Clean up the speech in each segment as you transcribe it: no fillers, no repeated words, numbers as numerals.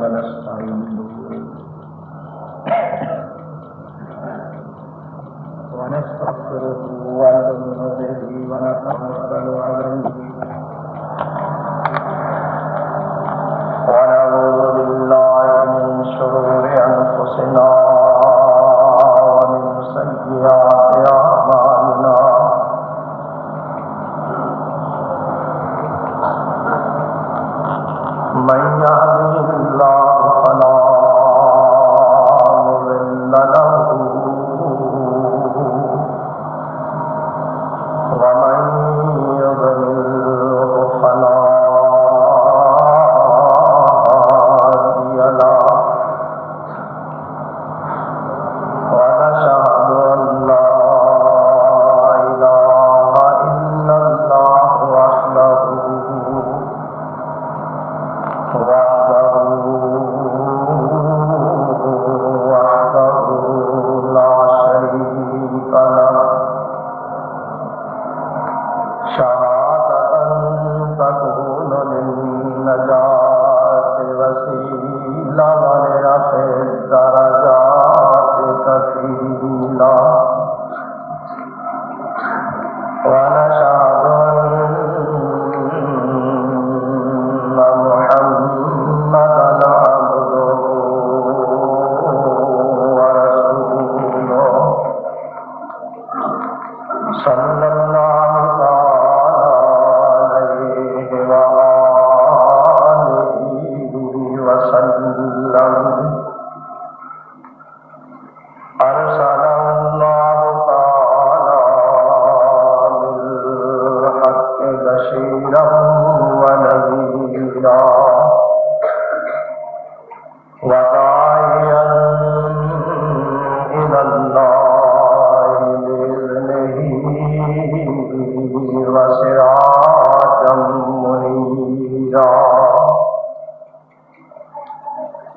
ونستعينه ونستغفره ونؤمن به ونتوكل عليه ونعوذ بالله من شرور أنفسنا ومن سيئات أعمالنا من يهده الله فلا مضل له ومن يضلل فلا هادي له ونشهد أن لا إله إلا الله وحده لا شريك له شهادة تكون للنجاة وسيلة ولرفع الدرجات كفيلا ونشهد أن محمدا عبده ورسوله صلى الله عليه وآله وسلم أرسله الله تعالى بالحق بشيرا ونذيرا وداعيا إلى الله بإذنه وسراجا منيرا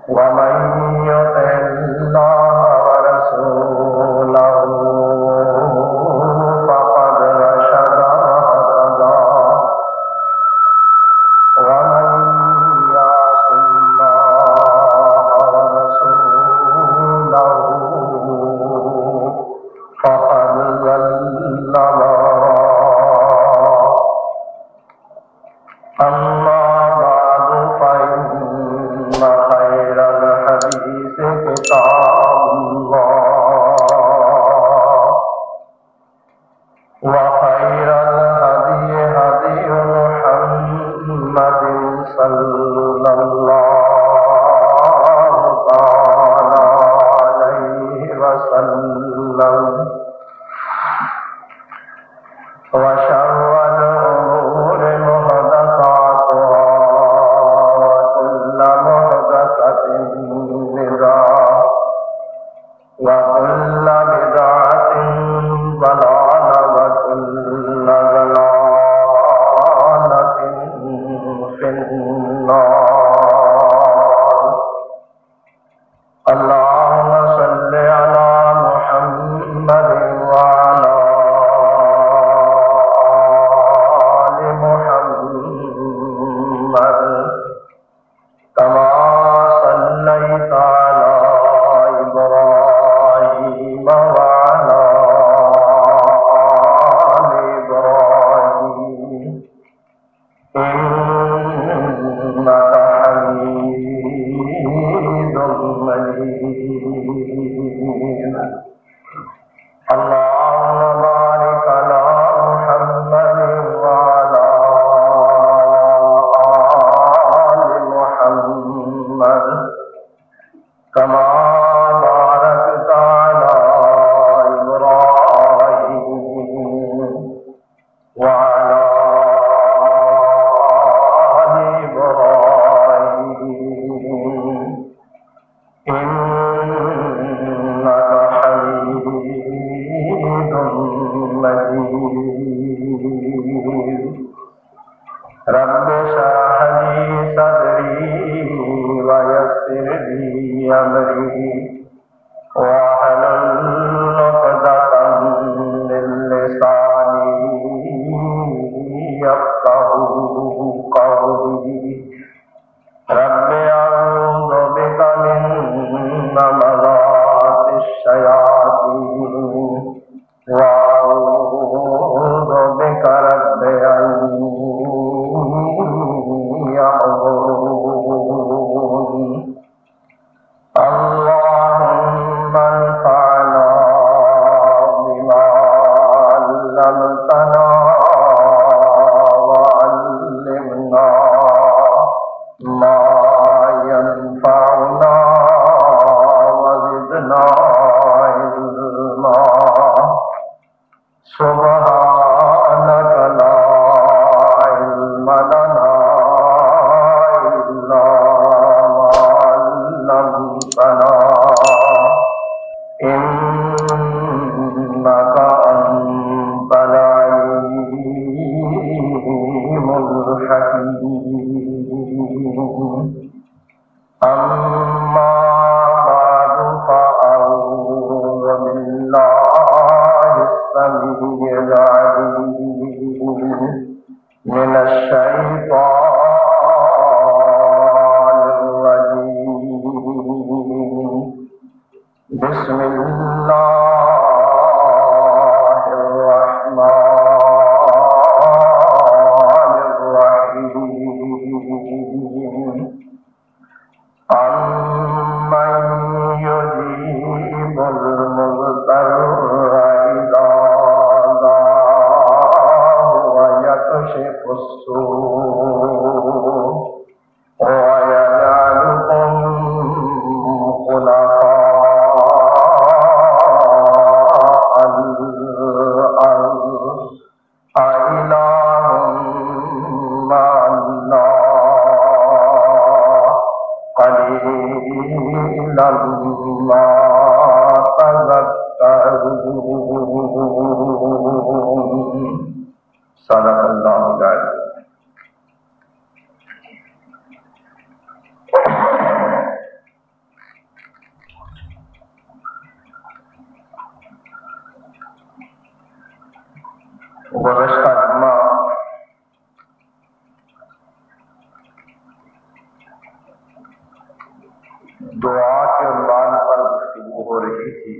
ومن يطع الله ورسوله فقد رشد واهتدى ومن يعص الله ورسوله فقد ضل ضلالا أما بعد فإن خير الحديث كتاب الله وخير الهدي هدي محمد صلى الله تعالى عليه وسلم وشر الأمور محدثاتها وكل محدثة بدعة وكل بدعة ضلالة وكل ضلالة في النار اللهم صل على محمد وعلى آل محمد كما صليت على إبراهيم وعلى آل إبراهيم إنك حميد مجيد اللهم بارك على محمد وعلى آل محمد كما باركت على إبراهيم وعلى آل إبراهيم إنك حميد مجيد رب اشرح لي صدري ويسر لي أمري واحلل عقدة من لساني يفقهوا قولي رب أعوذ أما بعد فأعوذ بالله السميع العليم من الشيطان الرجيم. بسم الله الرحمن الرحيم. أَمَّن يُجِيبُ الْمُضْطَرَّ إِذَا دَعَاهُ وَيَكْشِفُ السُّوءَ وَيَجْعَلُكُمْ خُلَفَاءَ الْأَرْضِ أَإِلَٰهٌ مَّعَ اللَّهِ قَلِيلًا مَّا تَذَكَّرُونَ. صدق اللہ العظیم. گزشتہ جمعہ دعا کے عنوان پر گفتگو ہو رہی تھی.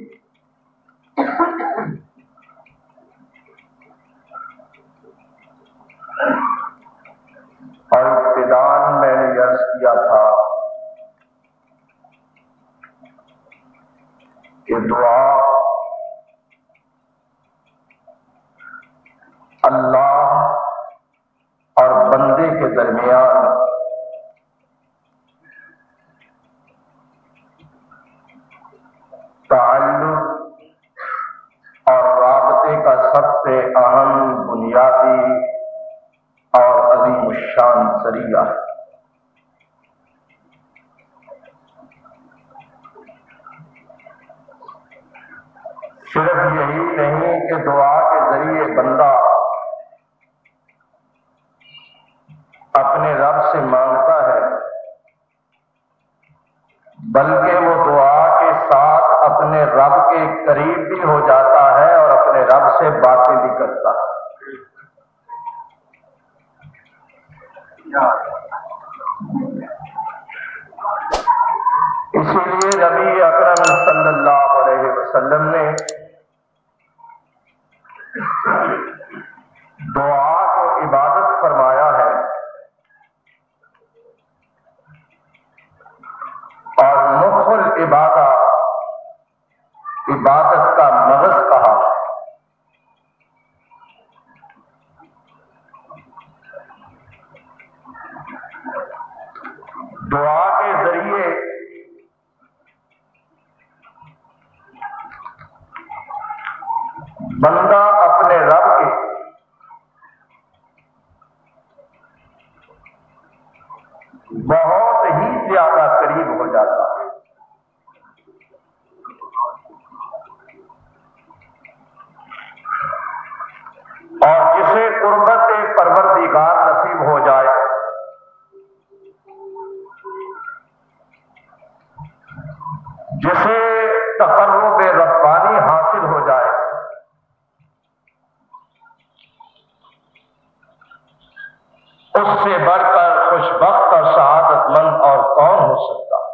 اور ابتداءً میں نے عرض کیا تھا کہ دعا اللہ اور بندے کے درمیان تعلق اور رابطے کا سب سے اہم، بنیادی اور عظیم الشان ذریعہ ہے. صرف یہی نہیں کہ دعا کے ذریعے بندہ اپنے رب سے مانگتا ہے، بلکہ وہ دعا کے ساتھ اپنے رب کے قریب بھی ہو جاتا ہے اور اپنے رب سے باتیں بھی کرتا ہے. اسی لیے نبی اکرم صلی اللہ علیہ وسلم نے دعا کو عبادت فرمایا ہے اور مخ عبادت کا مغز کہا. دعا کے ذریعے بندہ اپنے رب کے بہت ہی زیادہ قریب ہو جاتا ہے. اور جسے قربت پروردگار نصیب ہو جائے، جسے تقرب ربانی حاصل ہو جائے، اس سے بڑھ کر خوش بخت اور سعادت مند اور کون ہو سکتا ہے؟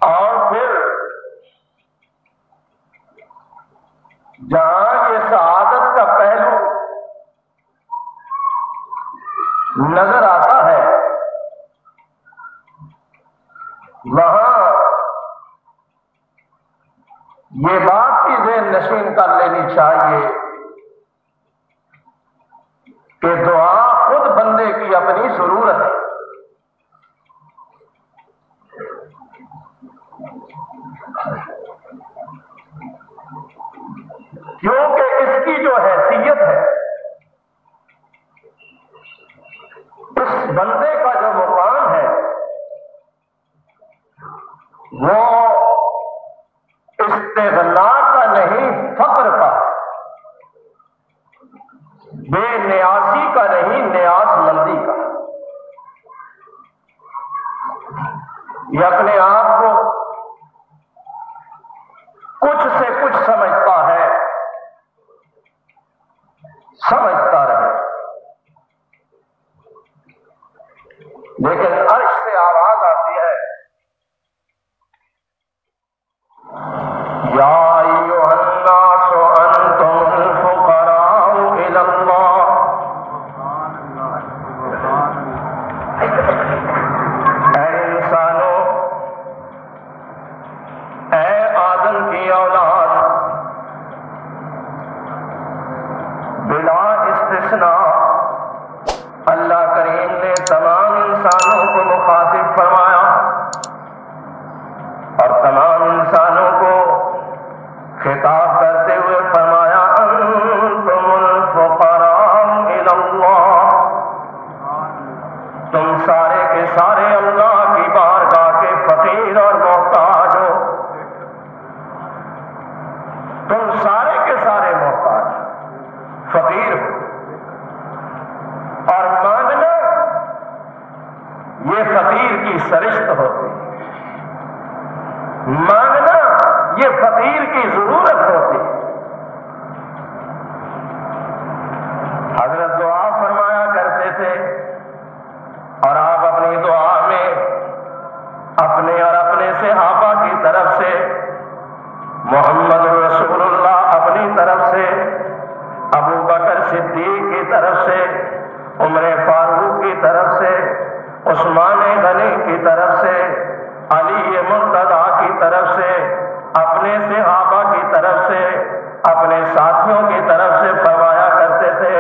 اور پھر جہاں یہ سعادت کا پہلو نظر آتا ہے، وہاں یہ بات بھی ذہن نشین کر لینی چاہیے کہ دعا خود بندے کی اپنی ضرورت ہے. کیونکہ اس کی جو حیثیت ہے، اس بندے کا جو مقام ہے، وہ استغنا کا نہیں، فقر کا. بے نیازی کا نہیں، نیاز مندی کا۔ یہ اپنے آپ کو کچھ سے کچھ سمجھتا ہے، سمجھتا رہے، لیکن عرش سے آواز آتی ہے، یا ایھا الناس انتم الفقراء الی اللہ۔ اے انسانوں، اے آدم کی اولاد، بلا استثناء اللہ کریم نے تمام انسانوں کو مخاطب فرمایا اور تمام انسانوں کو خطاب کرتے ہوئے فرمایا انتم الفقراء الی اللہ، تم سارے کے سارے اللہ کی بارگاہ کے فقیر اور محتاج ہو، تم سارے کے سارے محتاج فقیر ہو۔ اور مانگنا یہ فقیر کی سرشت ہوتی، مانگنا یہ فقیر کی ضرورت ہوتی۔ حضرت دعا فرمایا کرتے تھے اور آپ اپنی دعا میں اپنے اور اپنے صحابہ کی طرف سے، محمد رسول اللہ اپنی طرف سے، ابو بکر صدیق کی طرف سے، عمر فاروق کی طرف سے، عثمان غنی کی طرف سے، علی مرتضیٰ کی طرف سے، اپنے صحابہ کی طرف سے، اپنے ساتھیوں کی طرف سے فرمایا کرتے تھے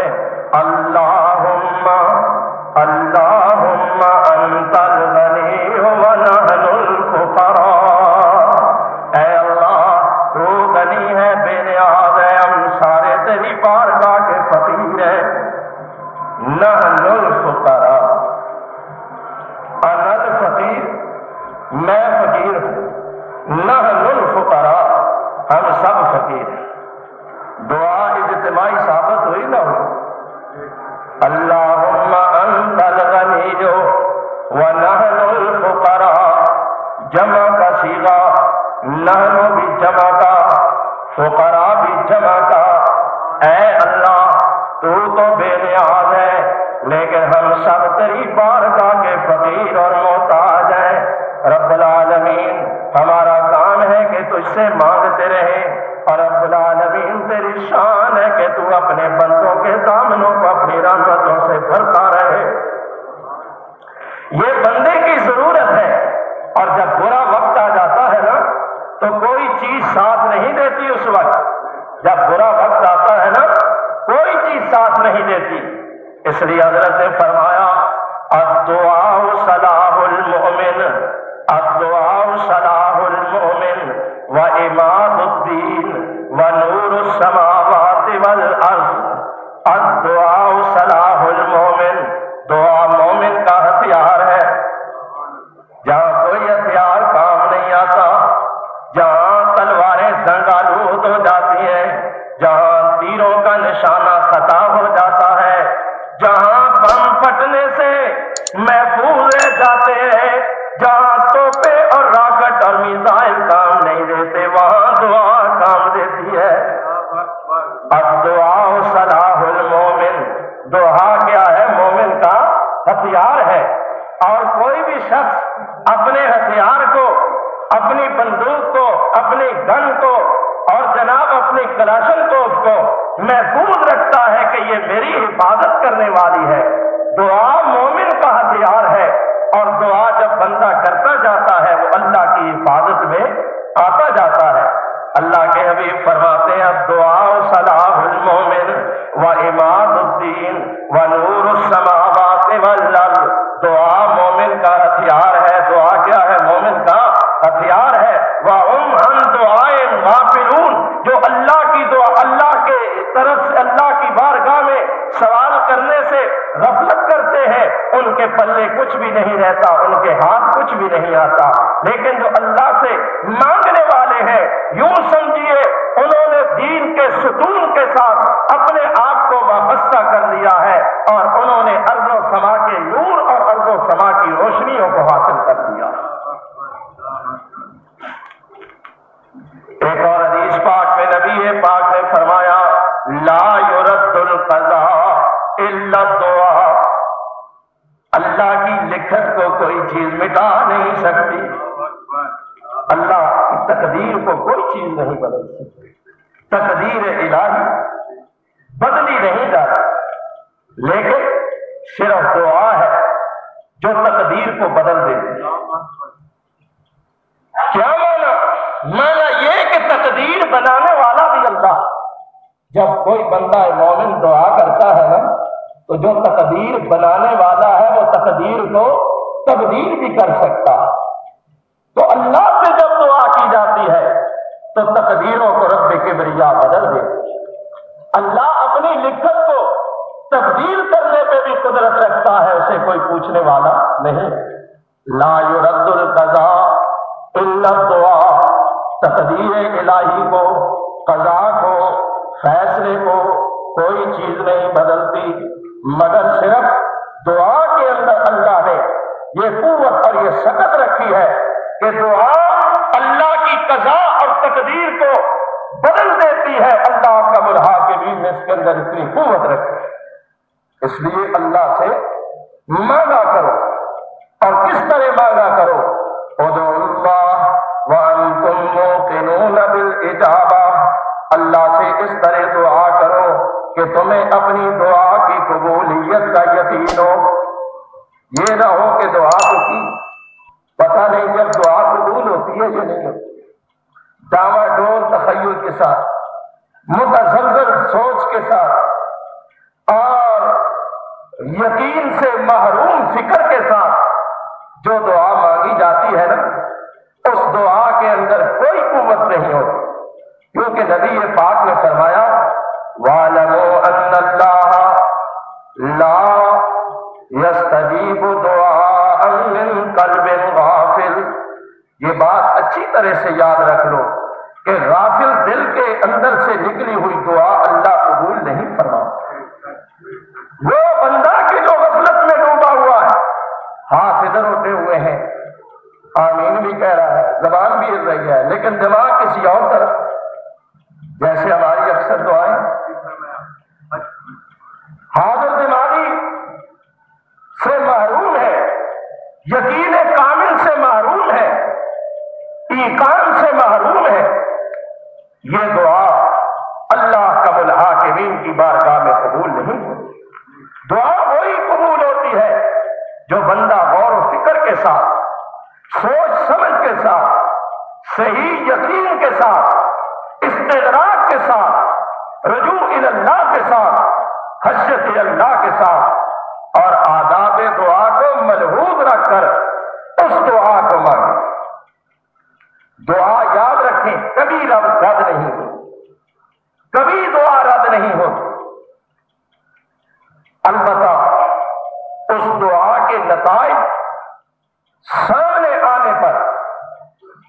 اللہم اللہم انت الغنی ونحن الفقراء، اے اللہ تو غنی ہے، بے نیاز ہے، ہم سارے تیری بارگاہ کے فقیر ہیں۔ نحن الفقراء، انا الفقیر، میں فقیر ہوں، نحن الفقراء، ہم سب فقیر ہیں۔ دعا اجتماعی ثابت ہوئی نہ ہو، اللہم انت الغنی ونحن الفقراء، جمع کا صیغہ، نحن بھی جمع کا، فقراء بھی جمع کا۔ اے اللہ تو بے نیاز ہے، لیکن ہم سب تیری بارگاہ کے فقیر اور محتاج ہیں۔ رب العالمین، ہمارا کام ہے کہ تجھ سے مانگتے رہیں، اور رب العالمین تیری شان ہے کہ تو اپنے بندوں کے دامنوں کو اپنی رحمتوں سے بھرتا رہے۔ یہ بندے کی ضرورت ہے، اور جب برا وقت آ جاتا ہے نا تو کوئی چیز ساتھ نہیں دیتی۔ اس وقت جب برا وقت آتا ہے نا کوئی چیز ساتھ نہیں دیتی، اس لیے حضرت نے فرمایا الدعاء صلاح المؤمن، الدعاء صلاح المؤمن وعماد الدین ونور السماوات والارض، الدعاء صلاح المؤمن، دعا مومن کا ہتھیار ہے۔ جہاں کوئی ہتھیار کام نہیں آتا، جہاں تلواریں زنگآلود ہو جاتی ہیں، جہاں تیروں کا نشانہ خطا ہو جاتا ہے، جہاں بم پھٹنے سے محفوظ رہ جاتے ہیں، جہاں توپے اور راکٹ اور میزائل کام نہیں دیتے، وہاں دعا کام دیتی ہے۔ الدعاء صلاح المومن، دعا کیا ہے؟ مومن کا ہتھیار ہے۔ اور کوئی بھی شخص اپنے ہتھیار کو، اپنی بندوق کو، اپنی گن کو اور جناب اپنی کلاشن توپ کو محفوظ رکھتا ہے کہ یہ میری حفاظت کرنے والی ہے۔ دعا مومن کا ہتھیار ہے، اور دعا جب بندہ کرتا جاتا ہے وہ اللہ کی حفاظت میں آتا جاتا ہے۔ اللہ کے حبیب فرماتے ہیں الدعاء صلاح المومن وعماد الدین ونور السماوات والارض، دعا مومن کا ہتھیار ہے۔ دعا کیا ہے؟ مومن کا ہتھیار ہے۔ وَهُمْ عَنْ دُعَاءٍ غَافِلُونَ، جو اللہ کی دعا، اللہ کے طرف سے، اللہ کی بارگاہ میں سوال کرنے کرنے سے غفلت کرتے ہیں ان کے پلے کچھ بھی نہیں رہتا، ان کے ہاتھ کچھ بھی نہیں آتا۔ لیکن جو اللہ سے مانگنے والے ہیں، یوں سمجھیے انہوں نے دین کے ستون کے ساتھ اپنے آپ کو وابستہ کر لیا ہے اور انہوں نے ارض و سما کے نور اور ارض و سما کی روشنیوں کو حاصل کر لیا۔ ایک اور حدیث پاک میں نبی پاک نے فرمایا لا يرد القضاء الا الدعاء، اللہ کی لکھت کو کوئی چیز مٹا نہیں سکتی، اللہ کی تقدیر کو کوئی چیز نہیں بدل سکتی، تقدیر الہی بدلی نہیں جاتی، لیکن صرف دعا ہے جو تقدیر کو بدل دیتی ہے۔ کیا مانا یہ کہ تقدیر بنانے والا بھی اللہ۔ جب کوئی بندہ مومن دعا کرتا ہے نا تو جو تقدیر بنانے والا ہے وہ تقدیر کو تبدیل بھی کر سکتا ہے۔ تو اللہ سے جب دعا کی جاتی ہے تو تقدیروں کو رب کبریا بدل دیتی ہے۔ اللہ اپنی لکھت کو تبدیل کرنے پہ بھی قدرت رکھتا ہے، اسے کوئی پوچھنے والا نہیں۔ لا يرد القضاء الا الدعاء، تقدیر الہی کو، قضا کو، فیصلے کو کوئی چیز نہیں بدلتی مگر صرف دعا کے اندر اللہ نے یہ قوت اور یہ سکت رکھی ہے کہ دعا اللہ کی قضا اور تقدیر کو بدل دیتی ہے۔ اللہ کا الحاکمین نے اس کے اندر اتنی قوت رکھی ہے، اس لیے اللہ سے مانگا کرو۔ اور کس طرح مانگا کرو؟ ادعوا اللہ وانتم موقنون بالاجابہ، اللہ سے اس طرح دعا کرو کہ تمہیں اپنی دعا کی قبولیت کا یقین ہو۔ یہ نہ ہو کہ دعا تو کی، پتہ نہیں جب دعا قبول ہوتی ہے یا نہیں ہوتی، ڈاما ڈول تخیل کے ساتھ، متزلزل سوچ کے ساتھ اور یقین سے محروم فکر کے ساتھ جو دعا مانگی جاتی ہے نا، اس دعا کے اندر کوئی قوت نہیں ہوتی، کیونکہ نبی پاک نے فرمایا وَاعْلَمُوا أَنَّ اللَّهَ لَا يَسْتَجِيبُ دُعَاءً مِّن قَلْبٍ غَافِلٍ، یہ بات اچھی طرح سے یاد رکھ لو کہ غافل دل کے اندر سے نکلی ہوئی دعا اللہ قبول نہیں فرماتا۔ وہ بندہ کہ جو غفلت میں ڈوبا ہوا ہے، ہاتھ ادھر اٹھے ہوئے ہیں، آمین بھی کہہ رہا ہے، زبان بھی ہل رہی ہے، لیکن دماغ کسی اور طرف، جیسے ہماری اکثر دعائیں حاضر دماغی سے محروم ہے، یقین کامل سے محروم ہے، ایقان سے محروم ہے، یہ دعا اللہ کا الحاکمین کی بارگاہ میں قبول نہیں ہوتی۔ دعا وہی قبول ہوتی ہے جو بندہ غور و فکر کے ساتھ، سوچ سمجھ کے ساتھ، صحیح یقین کے ساتھ، استدراک کے ساتھ، رجوع الی اللہ کے ساتھ، خشیت اللہ کے ساتھ اور آداب دعا کو ملحوظ رکھ کر اس دعا کو مانگیں۔ دعا یاد رکھیں کبھی رب رد نہیں ہوتی، کبھی دعا رد نہیں ہوتی، البتہ اس دعا کے نتائج سامنے آنے پر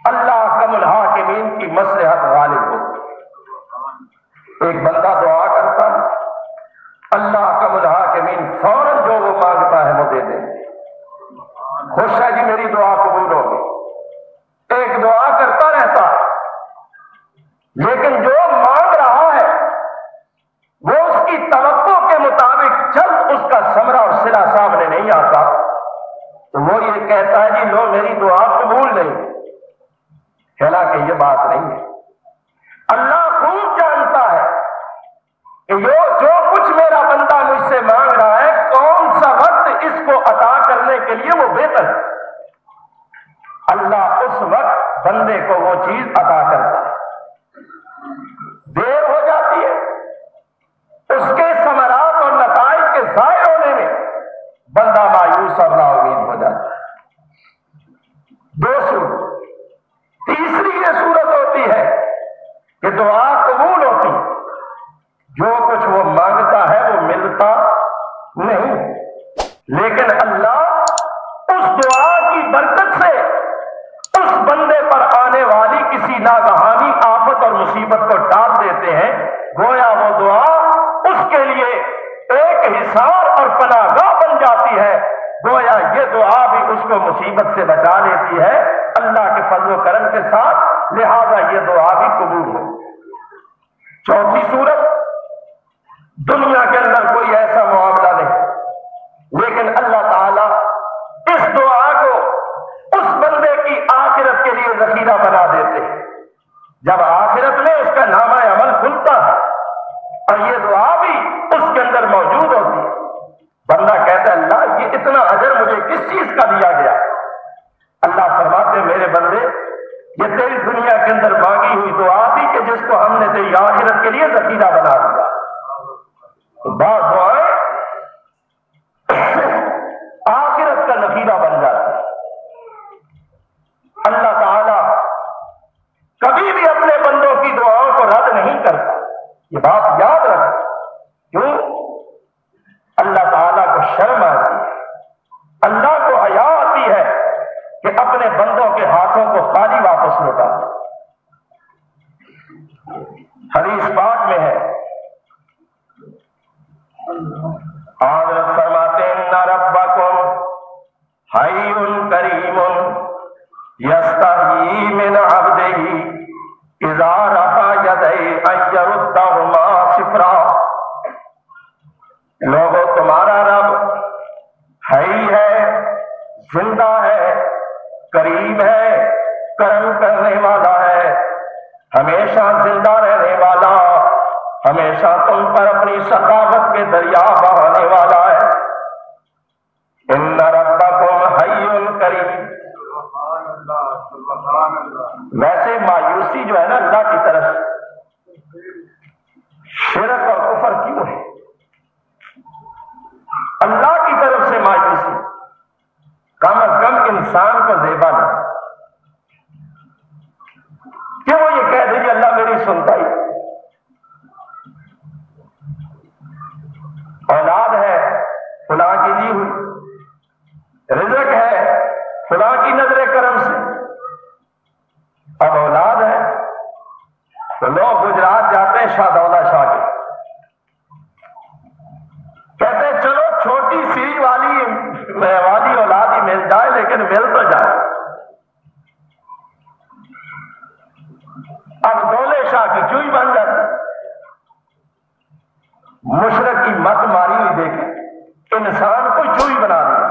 اللہ کا الحاکمین کی مصلحت غالب ہوتی۔ ایک بندہ دعا کرتا ہے، اللہ کا الحاکمین فوراً جو وہ مانگتا ہے وہ دے دیں، خوش ہے جی میری دعا قبول ہوگی۔ ایک دعا کرتا رہتا لیکن جو مانگ رہا ہے وہ اس کی توقع کے مطابق جلد اس کا ثمرہ اور صلہ سامنے نہیں آتا تو وہ یہ کہتا ہے جی لو میری دعا قبول نہیں، حالانکہ یہ بات نہیں ہے۔ اللہ خوب جانتا ہے کہ جو کچھ میرا بندہ مجھ سے مانگ رہا ہے کون سا وقت اس کو عطا کرنے کے لیے وہ بہتر ہے۔ اللہ اس وقت بندے کو وہ چیز عطا کرتا ہے، دیر ہو جاتی ہے اس کے ثمرات اور نتائج کے ضائع ہونے میں بندہ مایوس اور نا امید ہو جاتا ہے۔ دو صورت، تیسری یہ صورت ہوتی ہے کہ دعا قبول ہوتی، جو کچھ وہ مانگتا ہے وہ ملتا لیکن اللہ اس دعا کی برکت سے اس بندے پر آنے والی کسی ناگہانی آفت اور مصیبت کو ڈال دیتے ہیں، گویا وہ دعا اس کے لیے ایک حصار اور پناہ گاہ بن جاتی ہے، گویا یہ دعا بھی اس کو مصیبت سے بچا لیتی ہے اللہ کے فضل و کرم کے ساتھ، لہذا یہ دعا بھی قبول ہو۔ چوتھی صورت، دنیا کے اندر کوئی ایسا معاملہ نہیں، لیکن اللہ تعالی اس دعا کو اس بندے کی آخرت کے لیے ذخیرہ بنا دیتے ہیں۔ جب آخرت میں اس کا نامہ عمل کھلتا ہے اور یہ دعا بھی اس کے اندر موجود ہوتی ہے، بندہ کہتا ہے اللہ یہ اتنا اجر مجھے کس چیز کا دیا گیا؟ اللہ فرماتے ہیں میرے بندے یہ تیری دنیا کے اندر مانگی ہوئی دعا تھی کہ جس کو ہم نے تیری آخرت کے لیے ذخیرہ بنا دیا۔ بعض دعائیں آخرت کا ذخیرہ بن جاتی ہے۔ اللہ تعالی کبھی بھی اپنے بندوں کی دعاؤں کو رد نہیں کرتا، یہ بات یاد رکھ۔ کیوں؟ اللہ تعالیٰ کو شرم آتی ہے، اللہ کو حیا آتی ہے کہ اپنے بندوں کے ہاتھوں کو خالی واپس لوٹا دے۔ حدیث پاک میں ہے، حضرت فرماتے ہیں ان ربکم حی کریم یستحیی من عبدہ اذا رفع یدیہ ان یردہما صفرا۔ لوگوں تمہارا رب حی ہے، زندہ ہے، کریم ہے، کرم کرنے والا ہے، ہمیشہ زندہ رہنے والا، ہمیشہ تم پر اپنی سخاوت کے دریا بہانے والا ہے۔ ان ربکم حی کریم۔ ویسے مایوسی جو ہے نا اللہ کی طرف، شرک اور کفر کیوں ہے؟ اللہ کی طرف سے مایوسی کم از کم انسان کو زیبا نہیں کہ وہ یہ کہہ دے کہ اللہ میری سنتا ہی۔ اولاد ہے فلاں کی دی ہوئی، رزق ہے فلاں کی نظر کرم سے، اب اولاد ہے تو لوگ گجرات جاتے ہیں شاہ دولہ شاہ کے، کہتے ہیں چلو چھوٹی سی والی اولاد ہی مل جائے لیکن مل تو جائے۔ اب دولے شاہ کی چوئی بن جاتی۔ مشرق کی مت ماری ہوئی دیکھیں، انسان کو چوئی بنا دیا،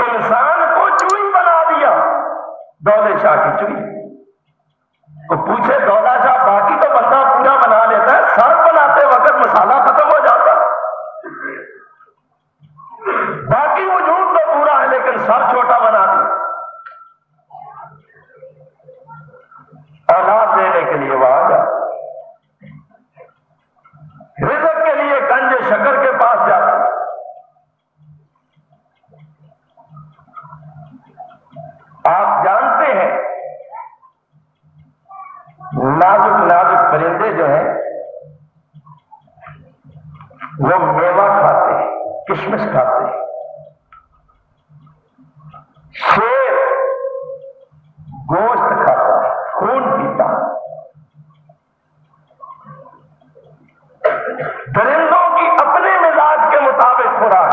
انسان کو چوئی بنا دیا دولے شاہ کی چوئی۔ تو پوچھے دولہ شاہ باقی تو بندہ پورا بنا لیتا ہے، سر بناتے وقت مسالہ ختم ہو جاتا، باقی وجود تو پورا ہے لیکن سر چھوٹا بنا دیا۔ اولاد دینے کے لیے وہ آ جاتا، رزق کے لیے گنج شکر کے پاس جاتا۔ آپ جانتے ہیں نازک نازک پرندے جو ہیں وہ میوہ کھاتے ہیں، کشمش کھاتے ہیں۔ شیر گوشت کھاتا ہے، خون پیتا ہے۔ درندوں کی اپنے مزاج کے مطابق خوراک،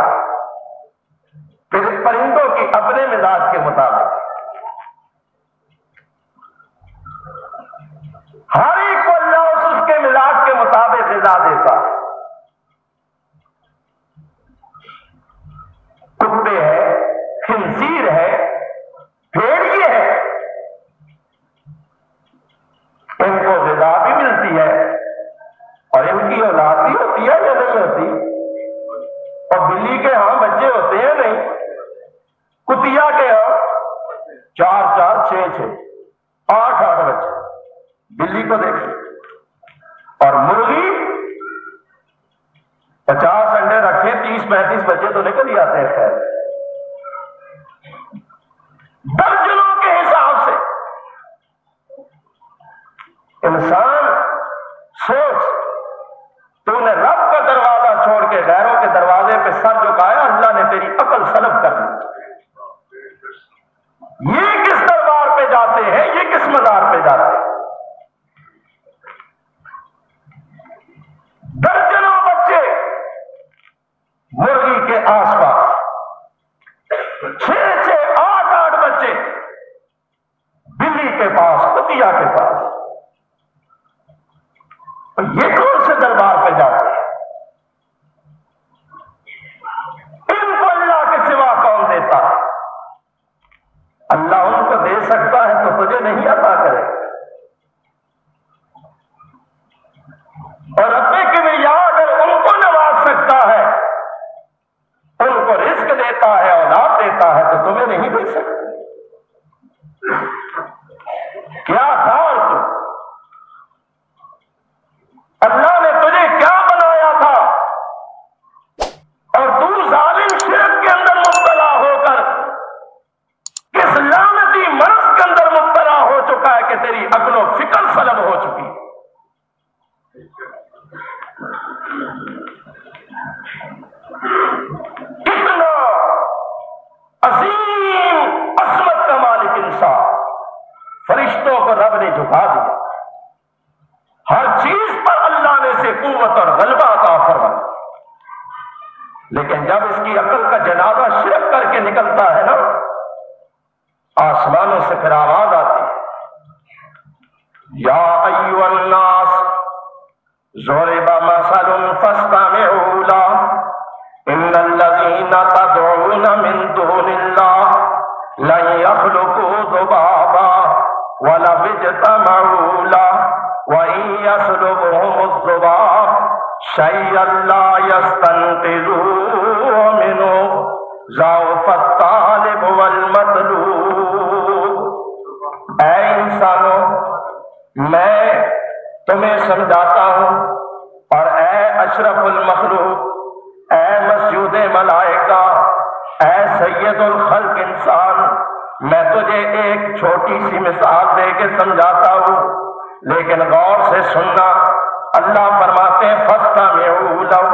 پرندوں کی اپنے مزاج کے مطابق۔ ہر ایک کو اللہ اس کے مزاج کے مطابق غذا دیتا ہے۔ کتے ہیں، خنزیر ہے، بھیڑیے ہے، ان کو غذا بھی ملتی ہے اور ان کی اولاد بھی ہوتی ہے یا نہیں ہوتی؟ اور بلی کے ہاں بچے ہوتے ہیں نہیں، کتیا کے ہاں 4 4 6 6 8 8 بچے، بلی کو دیکھیں۔ اور مرغی 50 انڈے رکھے 30 35 بچے تو نکل ہی آتے ہیں، خیر درجنوں کے حساب سے۔ انسان سوچ، تو نے رب کا دروازہ چھوڑ کے غیروں کے دروازے آس پاس 6-8 بچے بلی کے پاس، کتیا کے پاس. یہ کون سے دربار پہ جاتے ہیں؟ ان کو اللہ کے سوا کون دیتا ہے؟ اللہ ان کو دے سکتا ہے تو تجھے نہیں عطا کرے. اور رب کبریا اگر ان کو نواز سکتا ہے، ان کو رزق دیتا ہے، اولاد دیتا ہے، تو تمہیں نہیں دے سکتا. کیا تھا اور تو اللہ نے تجھے کیا بنایا تھا، اور تو ظالم شرک کے اندر مبتلا ہو کر کس لعنتی مرض کے اندر مبتلا ہو چکا ہے کہ تیری عقل و فکر سلب ہو چکی. کتنا عظیم عظمت کا مالک انسان. فرشتوں کو رب نے جھکا دیا، ہر چیز پر اللہ نے سے قوت اور غلبہ عطا فرمایا. لیکن جب اس کی عقل کا جنازہ شرک کر کے نکلتا ہے نا، آسمانوں سے پھر آواز آتی ہے، یا ایھا الناس ضرب مثل فاستمعوا له ان الذين تدعون من دون الله لن يخلقوا ذبابا ولو اجتمعوا له وإن يسلبهم الذباب شيئا لا يستنقذوه منه ضعف الطالب والمطلوب. اے انسانوں، میں تمہیں سمجھاتا ہوں، اور اے اشرف المخلوق، اے مسجود ملائکہ، اے سید الخلق انسان، میں تجھے ایک چھوٹی سی مثال دے کے سمجھاتا ہوں، لیکن غور سے سننا. اللہ فرماتے ہیں فاستمعوا لہ،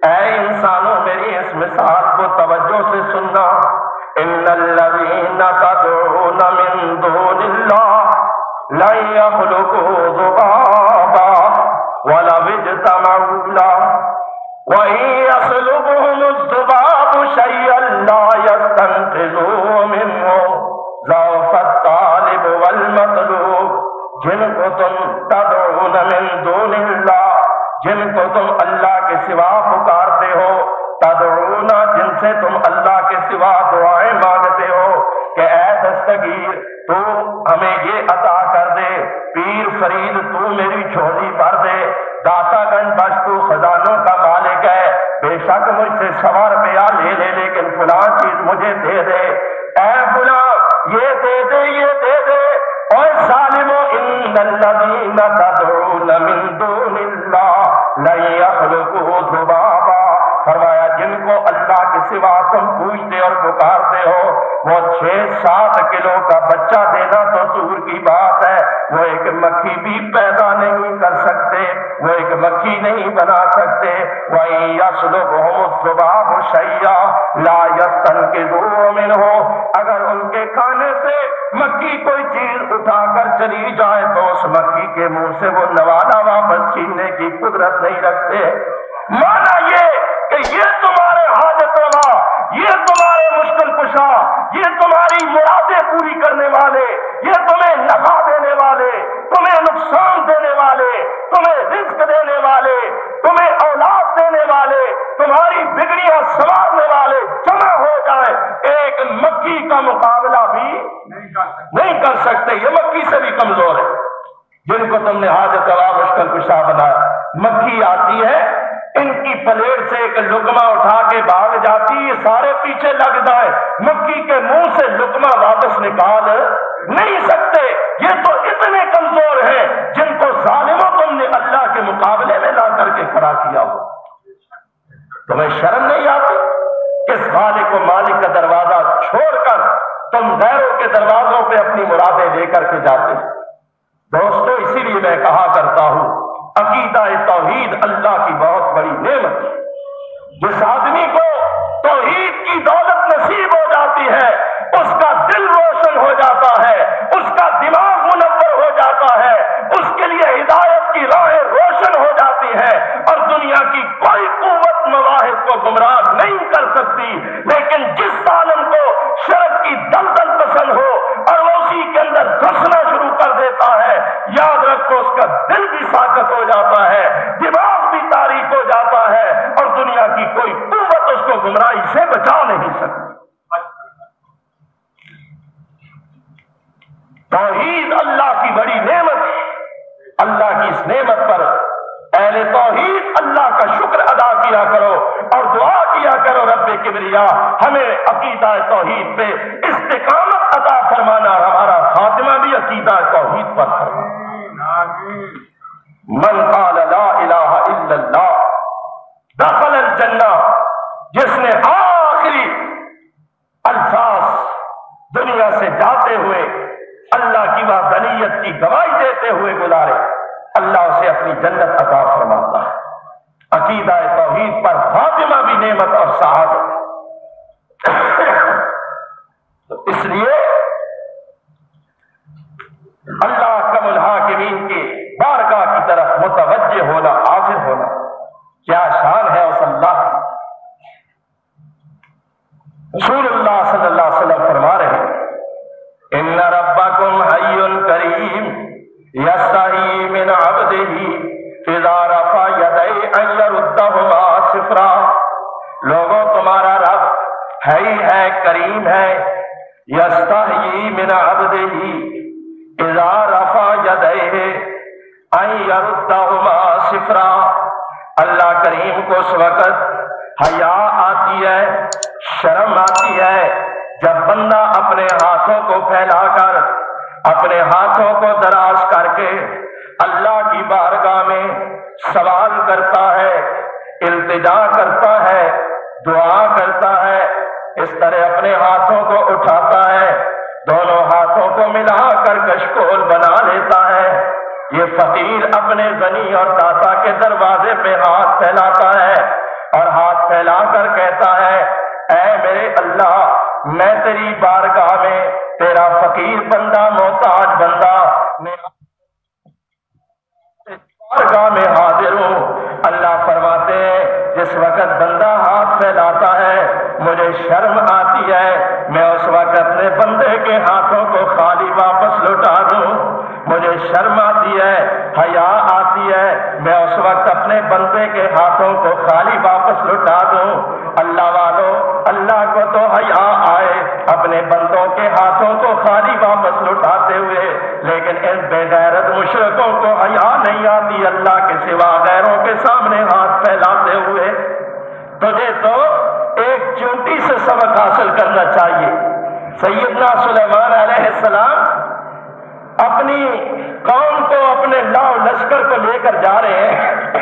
اے انسانوں میری اس مثال کو توجہ سے سننا. ان الذین تدعون من دون اللہ لن یخلقوا ذبابا ولو اجتمعوا لہ وإن يسلبهم الذباب شيئا لا يستنقذوه منه ضعف الطالب والمطلوب. جن کو تم تدعون من دون اللہ، جن کو تم اللہ کے سوا پکارتے ہو، تدعون جن سے تم اللہ کے سوا دعائیں مانگتے ہو کہ اے دستگیر تو ہمیں یہ عطا کر دے، پیر فرید تو میری جھولی بھر دے، داتا گنج بخش تو خزانوں کا مالک ہے، بے شک مجھ سے 100 روپیہ لے لے لیکن فلاں چیز مجھے دے دے، اے فلاں یہ دے دے یہ دے دے. اور ظالمو ان الذین تدعون من دون اللہ لن یخلقوا ذبابا، فرمایا جن کو اللہ کے سوا تم پوچھتے اور پکارتے ہو وہ 6-7 کلو کا بچہ دینا تو دور کی بات ہے، وہ ایک مکھی بھی پیدا نہیں کر سکتے، وہ ایک مکھی نہیں بنا سکتے. وَإِن يَسْلُبْهُمُ الذُّبَابُ شَيْئًا لَا يَسْتَنقِذُوهُ مِنْهُ، اگر ان کے کھانے سے مکھی کوئی چیز اٹھا کر چلی جائے تو اس مکھی کے منہ سے وہ نوالا واپس چھیننے کی قدرت نہیں رکھتے. مانا یہ کہ یہ تمہارے حاجت روا، یہ تمہارے مشکل کشا، یہ تمہاری مرادیں پوری کرنے والے، یہ تمہیں نفع دینے والے، تمہیں نقصان دینے والے، تمہیں رزق دینے والے، تمہیں اولاد دینے والے، تمہاری بگڑیاں سنوارنے والے جمع ہو جائے، ایک مکھی کا مقابلہ بھی نہیں کر سکتے. یہ مکھی سے بھی کمزور ہے جن کو تم نے حاجت روا مشکل کشا بنایا. مکھی آتی ہے، ان کی پلیٹ سے ایک لقمہ اٹھا کے بھاگ جاتی، یہ سارے پیچھے لگ جائے، مکھی کے منہ سے لقمہ واپس نکال نہیں سکتے. یہ تو اتنے کمزور ہیں جن کو ظالموں تم نے اللہ کے مقابلے میں لا کر کے کھڑا کیا ہو. تمہیں شرم نہیں آتی؟ اس خالق و مالک کا دروازہ چھوڑ کر تم غیروں کے دروازوں پہ اپنی مرادیں لے کر کے جاتے. دوستو اسی لیے میں کہا کرتا ہوں عقیدہ توحید اللہ کی بہت بڑی نعمت ہے. جس آدمی کو توحید کی دولت نصیب ہو جاتی ہے اس کا دل روشن ہو جاتا ہے، اس کا دماغ منور ہو جاتا ہے، اس کے لیے ہدایت کی راہیں روشن ہو جاتی ہے، اور دنیا کی کوئی قوت مواہب کو گمراہ نہیں کر ہوگی، لیکن جس ظالم کو شرک کی دلدل پسند ہو اور وہ اسی کے اندر دھسنا شروع کر دیتا ہے، یاد رکھو اس کا دل بھی ساکت ہو جاتا ہے، دماغ بھی تاریک ہو جاتا ہے، اور دنیا کی کوئی قوت اس کو گمراہی سے بچا نہیں سکتی۔ توحید اللہ کی بڑی نعمت ہے۔ اللہ کی اس نعمت پر اہل توحید اللہ کا شکر ادا کیا کرو اور دعا کیا کرو، رب کبریا ہمیں عقیدہ توحید پہ استقامت عطا فرمانا، اور ہمارا خاتمہ بھی عقیدہ توحید پر فرمانا۔ من قال لا الہ الا اللہ دخل الجنہ، جس نے آخری الفاظ دنیا سے جاتے ہوئے اللہ کی وحدانیت کی گواہی دیتے ہوئے گزارے، اللہ اسے اپنی جنت عطا فرماتا ہے۔ عقیدہ توحید پر خاتمہ بھی نعمت اور سعادت۔ تو اس لیے اللہ احکم الحاکمین کی بارگاہ کی طرف متوجہ ہونا، حاضر ہونا، کیا شان ہے اس اللہ کی۔ رسول اللہ صلی اللہ علیہ وسلم فرما رہے ہیں، ان ربکم حی کریم یستحیی من عبدہ اذا رفع یدیہ ان یردہما صفرا۔ لوگوں، تمہارا رب حی ہے، کریم ہے، یستحیی من عبدہ اذا رفع یدیہ ان یردہما صفرا۔ اللہ کریم کو اس وقت حیا آتی ہے، شرم آتی ہے، جب بندہ اپنے ہاتھوں کو پھیلا کر، اپنے ہاتھوں کو دراز کر کے اللہ کی بارگاہ میں سوال کرتا ہے، التجا کرتا ہے، دعا کرتا ہے، اس طرح اپنے ہاتھوں کو اٹھاتا ہے، دونوں ہاتھوں کو ملا کر کشکول بنا لیتا ہے۔ یہ فقیر اپنے غنی اور داتا کے دروازے پہ ہاتھ پھیلاتا ہے اور ہاتھ پھیلا کر کہتا ہے، اے میرے اللہ، میں تیری بارگاہ میں تیرا فقیر بندہ، محتاج بندہ، میں بارگاہ میں حاضر ہوں۔ اللہ فرماتے ہیں جس وقت بندہ ہاتھ پھیلاتا ہے مجھے شرم آتی ہے، میں اس وقت اپنے بندے کے ہاتھوں کو خالی واپس لوٹا دوں۔ مجھے شرم آتی ہے، حیا آتی ہے، میں اس وقت اپنے بندے کے ہاتھوں کو خالی واپس لوٹا دوں۔ اللہ والو، اللہ کو تو حیا آئے اپنے بندوں کے ہاتھوں کو خالی واپس لوٹاتے ہوئے، لیکن ان بے غیرت مشرکوں کو حیا نہیں آتی اللہ کے سوا غیروں کے سامنے ہاتھ پھیلاتے ہوئے۔ تجھے تو ایک چونٹی سے سبق حاصل کرنا چاہیے۔ سیدنا سلیمان علیہ السلام اپنی قوم کو، اپنے لاؤ لشکر کو لے کر جا رہے ہیں،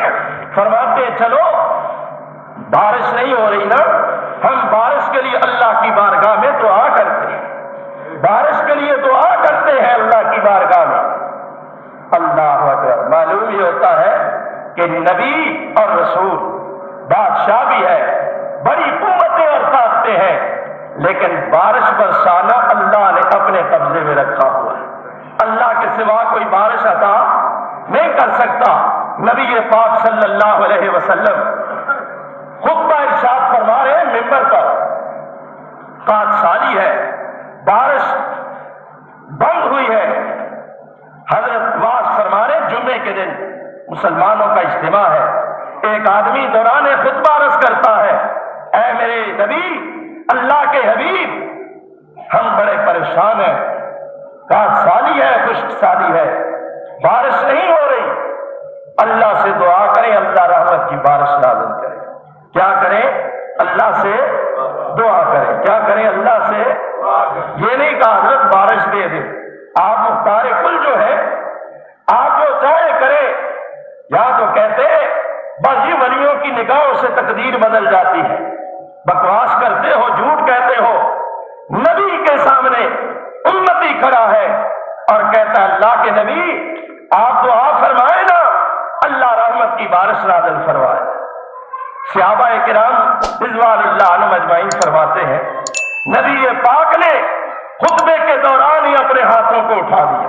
فرماتے ہیں چلو، بارش نہیں ہو رہی نا، ہم بارش کے لیے اللہ کی بارگاہ میں دعا کرتے ہیں، بارش کے لیے دعا کرتے ہیں اللہ کی بارگاہ میں۔ اللہ اکبر۔ معلوم یہ ہوتا ہے کہ نبی اور رسول بادشاہ بھی ہے، بڑی قوتیں اور طاقتیں ہیں، لیکن بارش برسانا اللہ نے اپنے قبضے میں رکھا ہوا ہے۔ اللہ کے سوا کوئی بارش عطا نہیں کر سکتا۔ نبی پاک صلی اللہ علیہ وسلم خطبہ ارشاد فرما رہے ہیں ممبر پر، پانچ سالی ہے، بارش بند ہوئی ہے، حضرت واز فرما رہے جمعے کے دن مسلمانوں کا اجتماع ہے، ایک آدمی دوران خطبہ عرض کرتا ہے، اے میرے نبی، اللہ کے حبیب، ہم بڑے پریشان ہیں، پانچ سالی ہے، خشک سالی ہے، بارش نہیں ہو رہی، اللہ سے دعا کریں اللہ رحمت کی بارش نازل کرے۔ کیا کریں؟ اللہ سے دعا کریں۔ کیا کریں؟ اللہ سے یہ نہیں کہا حضرت بارش دے دے، آپ مختار کل جو ہے آپ جو چاہے کرے، یا تو کہتے بس یہ ولیوں کی نگاہوں سے تقدیر بدل جاتی ہے، بکواس کرتے ہو، جھوٹ کہتے ہو۔ نبی کے سامنے امتی کھڑا ہے اور کہتا ہے اللہ کے نبی آپ دعا فرمائے نا اللہ رحمت کی بارش نازل فرمائے۔ صحابہ کرام رضوان اللہ عنہم اجمعین فرماتے ہیں نبی پاک نے خطبے کے دوران ہی اپنے ہاتھوں کو اٹھا دیا،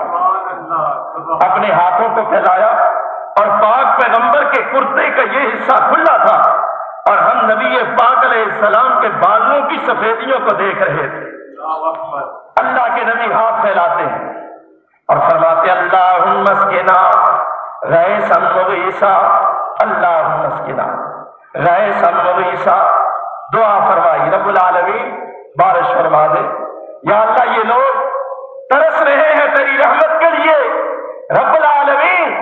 اپنے ہاتھوں کو پھیلایا، اور پاک پیغمبر کے کرتے کا یہ حصہ کھلا تھا، اور ہم نبی پاک علیہ علیہ السلام کے بالوں کی سفیدیوں کو دیکھ رہے تھے۔ اللہ کے نبی ہاتھ پھیلاتے ہیں اور فرماتے اللہم اسقنا غیثا مغیثا، اللہم اسقنا غیثا مغیثا۔ دعا فرمائی رب العالمین بارش فرما دے، یا اللہ یہ لوگ ترس رہے ہیں تیری رحمت کے لیے، رب العالمین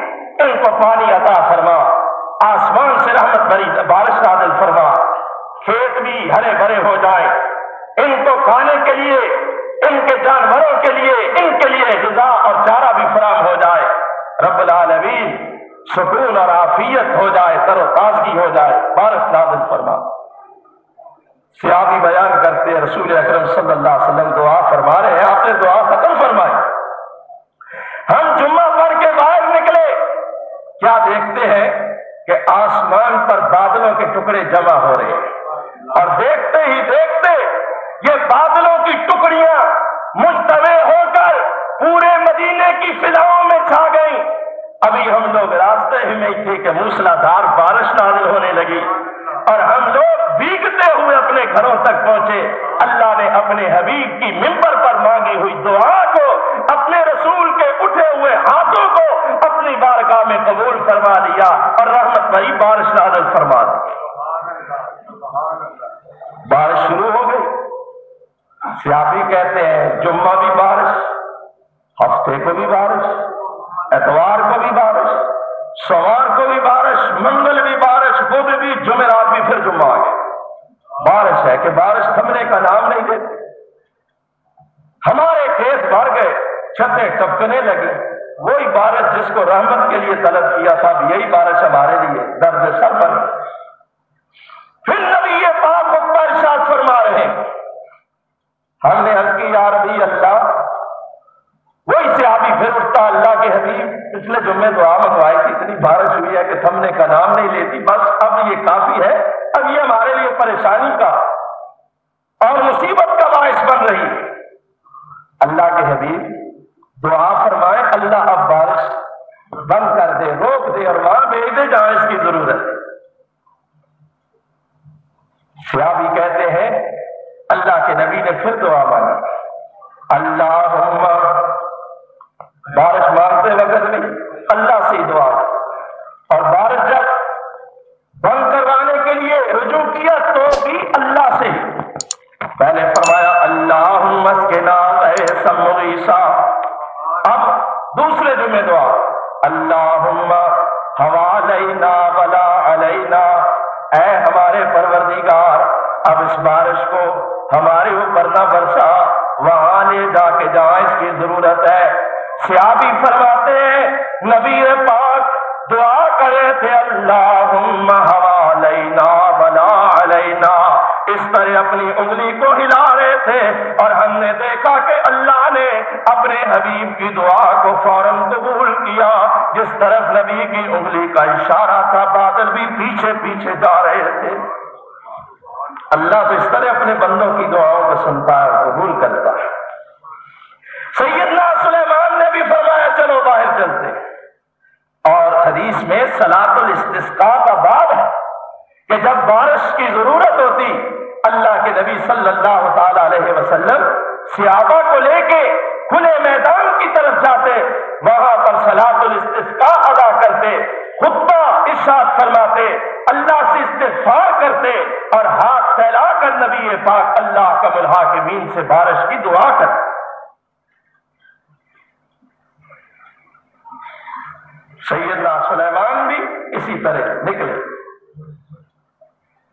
ان کو پانی عطا فرما، آسمان سے رحمت بری بارش نازل فرما، کھیت بھی ہرے بھرے ہو جائیں، ان کو کھانے کے لیے، ان کے جانوروں کے لیے، ان کے لیے غذا اور چارہ بھی فراہم ہو جائے، رب العالمین سکون اور عافیت ہو جائے، تر و تازگی ہو جائے، بارش نازل فرما۔ صحابی بیان کرتے ہیں رسول اکرم صلی اللہ علیہ وسلم دعا فرما رہے ہیں، آپ نے دعا ختم فرمائی، ہم جمعہ پڑھ کے باہر نکلے، کیا دیکھتے ہیں کہ آسمان پر بادلوں کے ٹکڑے جمع ہو رہے ہیں، اور دیکھتے ہی دیکھتے یہ بادلوں کی ٹکڑیاں مجتمع ہو کر پورے مدینے کی فضاؤں میں چھا گئیں۔ ابھی ہم لوگ راستے ہی میں تھے کہ موسلادھار بارش نازل ہونے لگی، اور ہم لوگ بھیگتے ہوئے اپنے گھروں تک پہنچے۔ اللہ نے اپنے حبیب کی منبر پر مانگی ہوئی دعا کو، اپنے رسول کے اٹھے ہوئے ہاتھوں کو اپنی بارگاہ میں قبول فرما لیا اور رحمت بھری بارش نازل فرما دی۔ بارش شروع ہو گئی، صحابی کہتے ہیں جمعہ بھی بارش، ہفتے کو بھی بارش، اتوار کو بھی بارش، سوار کو بھی بارش، منگل بھی بارش، بدھ بھی، جمعرات بھی، پھر جمعہ آ گیا۔ بارش ہے کہ بارش تھمنے کا نام نہیں دیتی۔ ہمارے کھیت بھر گئے، چھتیں ٹپکنے لگی، وہی بارش جس کو رحمت کے لیے طلب کیا تھا، یہی بارش ہمارے لیے درد سر بن گئی۔ پھر نبی پاک خطبہ ارشاد فرما رہے ہیں، ہم نے عرض کی یا ربی اللہ، وہی صحابی پھر اٹھتا، اللہ کے حبیب پچھلے جمعے دعا منگوائی تھی، اتنی بارش ہوئی ہے کہ تھمنے کا نام نہیں لیتی، بس اب یہ کافی ہے، اب یہ ہمارے لیے پریشانی کا اور مصیبت کا باعث بن رہی ہے۔ اللہ کے حبیب دعا فرمائے اللہ اب بارش بند کر دے، روک دے اور وہاں بھیج دے جہاں اس کی ضرورت ہے۔ صحابی کہتے ہیں اللہ کے نبی نے پھر دعا مانگی، اللہم، بارش مانگتے وقت نہیں، اللہ سے ہی دعا کی، اور بارش جب بند کروانے کے لیے رجوع کیا تو بھی اللہ سے ہی۔ پہلے فرمایا اللہم اسقنا غیثا مغیثا، اب دوسرے جمعے دعا اللہم حوالینا ولا علینا، اے ہمارے پروردگار اب اس بارش کو ہمارے اوپر نہ برسا، وہاں لے جا کے جہاں اس کی ضرورت ہے۔ صحابی فرماتے ہیں نبی پاک دعا کرے تھے اللہم حوالینا ولا علینا، اس طرح اپنی انگلی کو ہلا رہے تھے، اور ہم نے دیکھا کہ اللہ نے اپنے حبیب کی دعا کو فوراً قبول کیا، جس طرف نبی کی انگلی کا اشارہ تھا بادل بھی پیچھے پیچھے جا رہے تھے۔ اللہ تو اس طرح اپنے بندوں کی دعاؤں کو سنتا ہے اور قبول کرتا ہے۔ سیدنا سلیمان نے بھی فرمایا چلو باہر چلتے، اور حدیث میں صلاۃ الاستسقاء کا باب ہے کہ جب بارش کی ضرورت ہوتی اللہ کے نبی صلی اللہ تعالی علیہ وسلم صحابہ کو لے کے کھلے میدان کی طرف جاتے، وہاں پر صلاۃ الاستسقاء ادا کرتے، خطبہ ارشاد فرماتے، اللہ سے استغفار کرتے، اور ہاتھ پھیلا کر نبی پاک اللہ کا الحاکمین سے بارش کی دعا کرتے۔ سیدنا سلیمان بھی اسی طرح نکلے،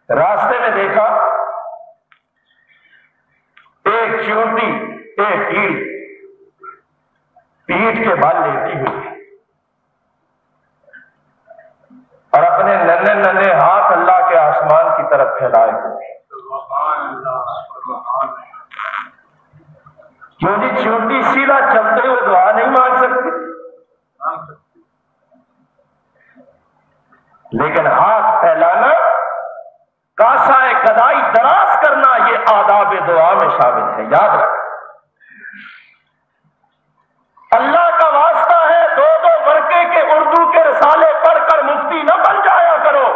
راستے میں دیکھا ایک چیونٹی، ایک کیڑی پیٹھ کے بال لیتی ہوئی اور اپنے ننھے ننھے ہاتھ اللہ کے آسمان کی طرف پھیلائے ہوئے۔ کیوں جی چیونٹی سیدھا چلتے ہوئے دعا نہیں مانگ سکتی، لیکن ہاتھ پھیلانا، کاسائے گدائی دراز کرنا، یہ آداب دعا میں شامل ہے، یاد رکھ۔ اللہ کا واسطہ ہے، دو دو ورقے کے اردو کے رسالے پڑھ کر مفتی نہ بن جایا کرو۔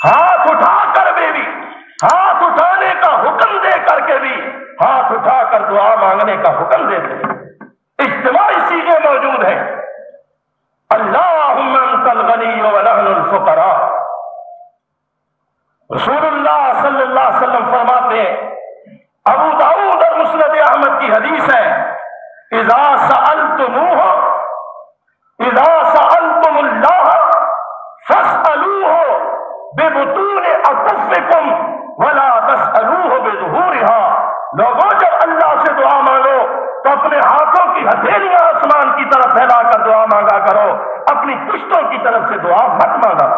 ہاتھ اٹھا کر بھی ہاتھ اٹھانے کا حکم دے کر کے بھی ہاتھ اٹھا کر دعا مانگنے کا حکم دیتے ہیں. اجتماعی صیغے موجود ہیں. اللہم انت الغنی ونحن الفقراء. رسول اللہ صلی اللہ علیہ وسلم فرماتے ہیں، ابو داؤد اور مسند احمد کی حدیث ہے، اذا سألتم اللہ فاسألوہ ببطون اکفکم ولا تسألوہ بظہورہا. لوگوں جب اللہ سے دعا مانگو تو اپنے ہاتھوں کی ہتھیلیاں آسمان کی طرف پھیلا کر دعا مانگا کرو، اپنی پشتوں کی طرف سے دعا مت مانگا.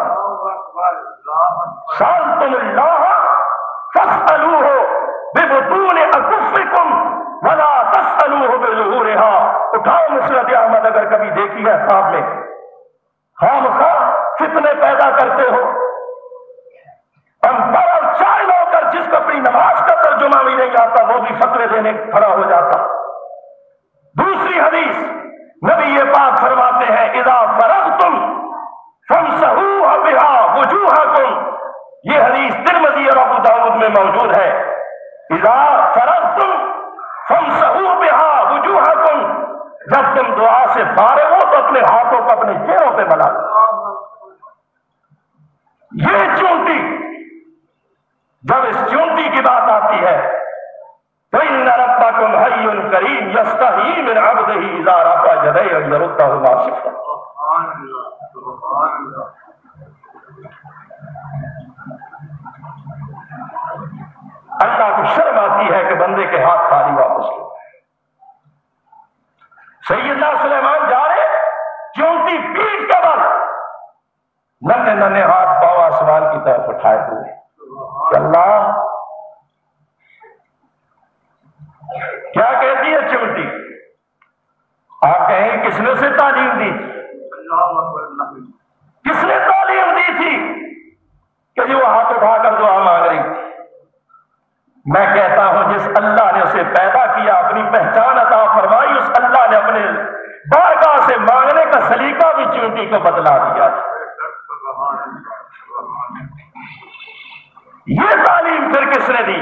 سألتم اللہ فاسألوہ ببطون اکفکم ولا تسألوہ بظہورہا. اٹھاؤ مسند احمد اگر کبھی دیکھی ہے خواب میں. خامخواہ فتنے پیدا کرتے ہو. ہم پر چائے ہو کر جس کو اپنی نماز کا ترجمہ بھی نہیں آتا وہ بھی فتوے دینے کھڑا ہو جاتا. دوسری حدیث نبی پاک فرماتے ہیں، اذا فرغتم فامسحوا بها وجوہکم. یہ حدیث ترمذی اور ابو داؤد میں موجود ہے. اذا فرغتم فامسحوا بها وجوہکم. جب تم دعا سے فارغ ہو تو اپنے ہاتھوں کو اپنے چہروں پہ ملا دو. یہ چونٹی، جب اس چونٹی کی بات آتی ہے تو ان ربکم حی کریم یستحیی من عبدہ اذا رفع یدیہ ان یردہما صفرا. اللہ کو شرم آتی ہے کہ بندے کے ہاتھ خالی واپس لو. سیدنا سلیمان جا رہے چونٹی پیٹ کے بل، ننھے ننھے ہاتھ پاؤں آسمان کی طرف اٹھائے ہوئے کہ اللہ کیا کہتی ہے چونٹی؟ آپ کہیں کس نے اسے تعلیم دی؟ کس نے تعلیم دی تھی کہ جو ہاتھ اٹھا کر دعا مانگ رہی تھی؟ میں کہتا ہوں جس اللہ نے اسے پیدا کیا، اپنی پہچان عطا فرمائی، اس اللہ نے اپنے بارگاہ سے مانگنے کا سلیقہ بھی چونٹی کو بتلا دیا. یہ تعلیم پھر کس نے دی؟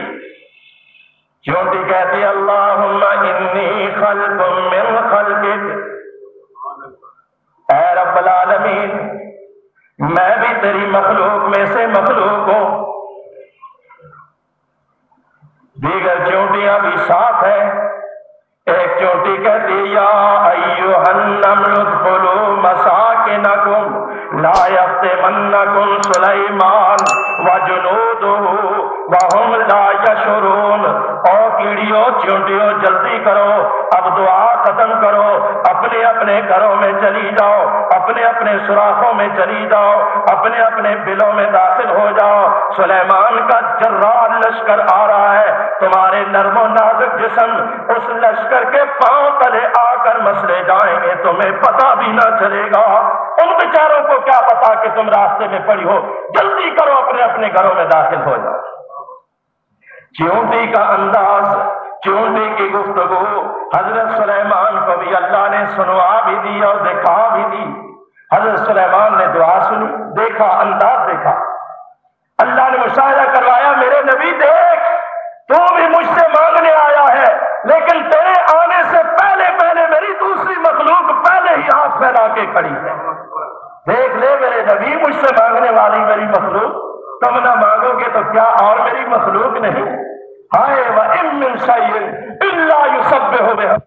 چونٹی کہتی اللہم انی خلق من خلقک. اے رب العالمین میں بھی تیری مخلوق میں سے مخلوق ہوں. دیگر چونٹیاں بھی ساتھ ہیں. ایک چونٹی کہتی یا ایھا النمل ادخلوا مساکنکم لا یفتمنکم سلیمان وجنودہ وہم لا یشعرون. او کیڑیوں چونٹیوں جلدی کرو، اب دعا ختم کرو، اپنے اپنے گھروں میں چلی جاؤ، اپنے اپنے سوراخوں میں چلی جاؤ، اپنے اپنے بلوں میں داخل ہو جاؤ. سلیمان کا جرار لشکر آ رہا ہے. تمہارے نرم و نازک جسم اس لشکر کے پاؤں تلے آ کر مسلے جائیں گے، تمہیں پتہ بھی نہ چلے گا. ان بیچاروں کو کیا پتا کہ تم راستے میں پڑی ہو. جلدی کرو، اپنے اپنے گھروں میں داخل ہو جاؤ. چونٹی کا انداز، چونٹی کی گفتگو حضرت سلیمان کو بھی اللہ نے سنوا بھی دی اور دکھا بھی دی. حضرت سلیمان نے دعا سنی، دیکھا، انداز دیکھا. اللہ نے مشاہدہ کروایا میرے نبی دیکھ تو بھی مجھ سے مانگنے آیا ہے، لیکن تیرے آنے سے پہلے پہلے میری دوسری مخلوق پہلے ہی ہاتھ پھیلا کے کھڑی ہے. دیکھ لے میرے نبی مجھ سے مانگنے والی میری مخلوق، تم نہ مانگو گے تو کیا اور میری مخلوق نہیں؟ ہائے وَإِن مِّن شَيْءٍ إِلَّا يُسَبِّحُ بِحَمْدِهِ.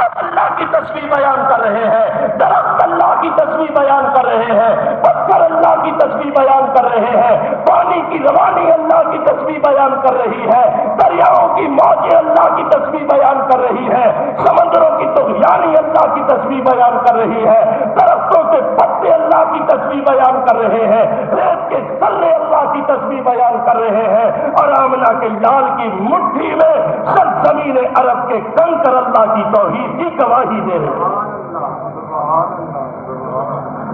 اب اللہ کی تسبیح بیان کر رہے ہیں، درخت اللہ کی تسبیح بیان کر رہے ہیں، پتھر اللہ کی تسبیح بیان کر رہے ہیں، پانی کی روانی اللہ کی تسبیح بیان کر رہی ہے، دریاؤں کی موجیں اللہ کی تسبیح بیان کر رہی ہے، سمندروں کی طغیانی اللہ کی تسبیح بیان کر رہی ہے، درختوں کے پتے اللہ کی تسبیح بیان کر رہے ہیں، ریت کے ذرے اللہ کی تسبیح بیان کر رہے ہیں، اور آمنہ کے لال کی مٹھی میں سرزمین عرب کے کنکر اللہ کی توحید کی گواہی دے رہے ہیں.